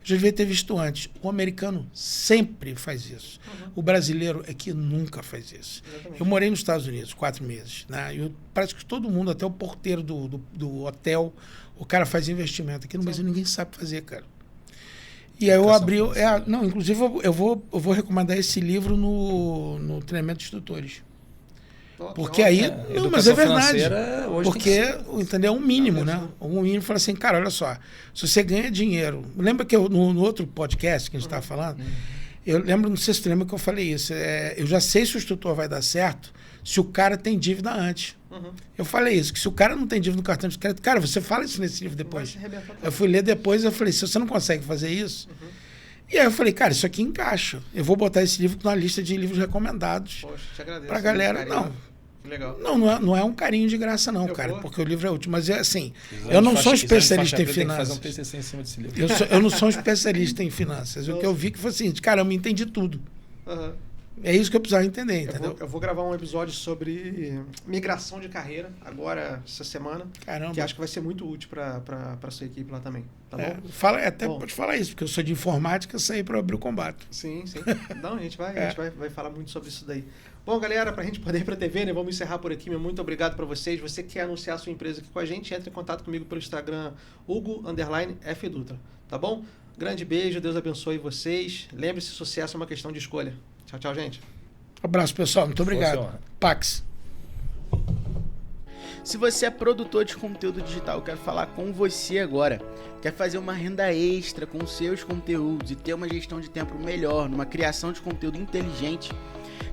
já devia ter visto antes. O americano sempre faz isso. O brasileiro é que nunca faz isso. Exatamente. Eu morei nos Estados Unidos 4 meses, né? Parece que todo mundo, até o porteiro do hotel, o cara faz investimento. Aqui no Brasil ninguém sabe fazer, cara. E aí eu abri... inclusive eu vou recomendar esse livro no treinamento de instrutores. Porque aí... Não, mas é verdade. Hoje porque, entendeu? É um mínimo, né? Um mínimo fala assim, cara, olha só, se você ganha dinheiro... Lembra que no outro podcast que a gente estava falando, eu lembro, não sei se você lembra que eu falei isso, eu já sei se o instrutor vai dar certo se o cara tem dívida antes. Eu falei isso, que se o cara não tem dívida no cartão de crédito... Cara, você fala isso nesse livro depois. Eu fui ler depois e eu falei, se você não consegue fazer isso... E aí eu falei, cara, isso aqui encaixa. Eu vou botar esse livro na lista de livros recomendados. Poxa, te agradeço. Pra galera, não. Que legal. Não é um carinho de graça, não, cara, porque o livro é útil. Mas é assim, Exame eu não de sou um faixa- exame de especialista em faixa preta, tem que finanças. fazer um TCC em cima desse livro. Eu não sou um especialista em finanças. O que eu vi que foi o seguinte, cara, eu me entendi tudo. É isso que eu precisava entender, entendeu? Eu vou gravar um episódio sobre migração de carreira agora, essa semana. Caramba. Que acho que vai ser muito útil para sua equipe lá também. Tá bom? Bom. Pode falar isso, porque eu sou de informática, eu saí para abrir o combate. Sim. Não, a gente vai falar muito sobre isso daí. Bom, galera, pra gente poder ir pra TV, né? Vamos encerrar por aqui. Meu muito obrigado pra vocês. Você que quer anunciar a sua empresa aqui com a gente, entre em contato comigo pelo Instagram Hugo_F Dutra. Tá bom? Grande beijo, Deus abençoe vocês. Lembre-se, sucesso é uma questão de escolha. Tchau, tchau, gente. Abraço, pessoal. Muito obrigado. Funciona. Pax. Se você é produtor de conteúdo digital, eu quero falar com você agora. Quer fazer uma renda extra com seus conteúdos e ter uma gestão de tempo melhor, numa criação de conteúdo inteligente?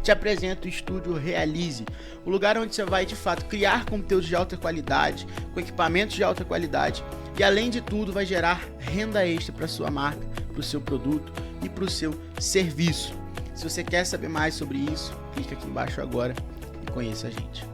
Te apresento o Estúdio Realize, o lugar onde você vai de fato criar conteúdos de alta qualidade, com equipamentos de alta qualidade e além de tudo vai gerar renda extra para sua marca, para o seu produto e para o seu serviço. Se você quer saber mais sobre isso, clica aqui embaixo agora e conheça a gente.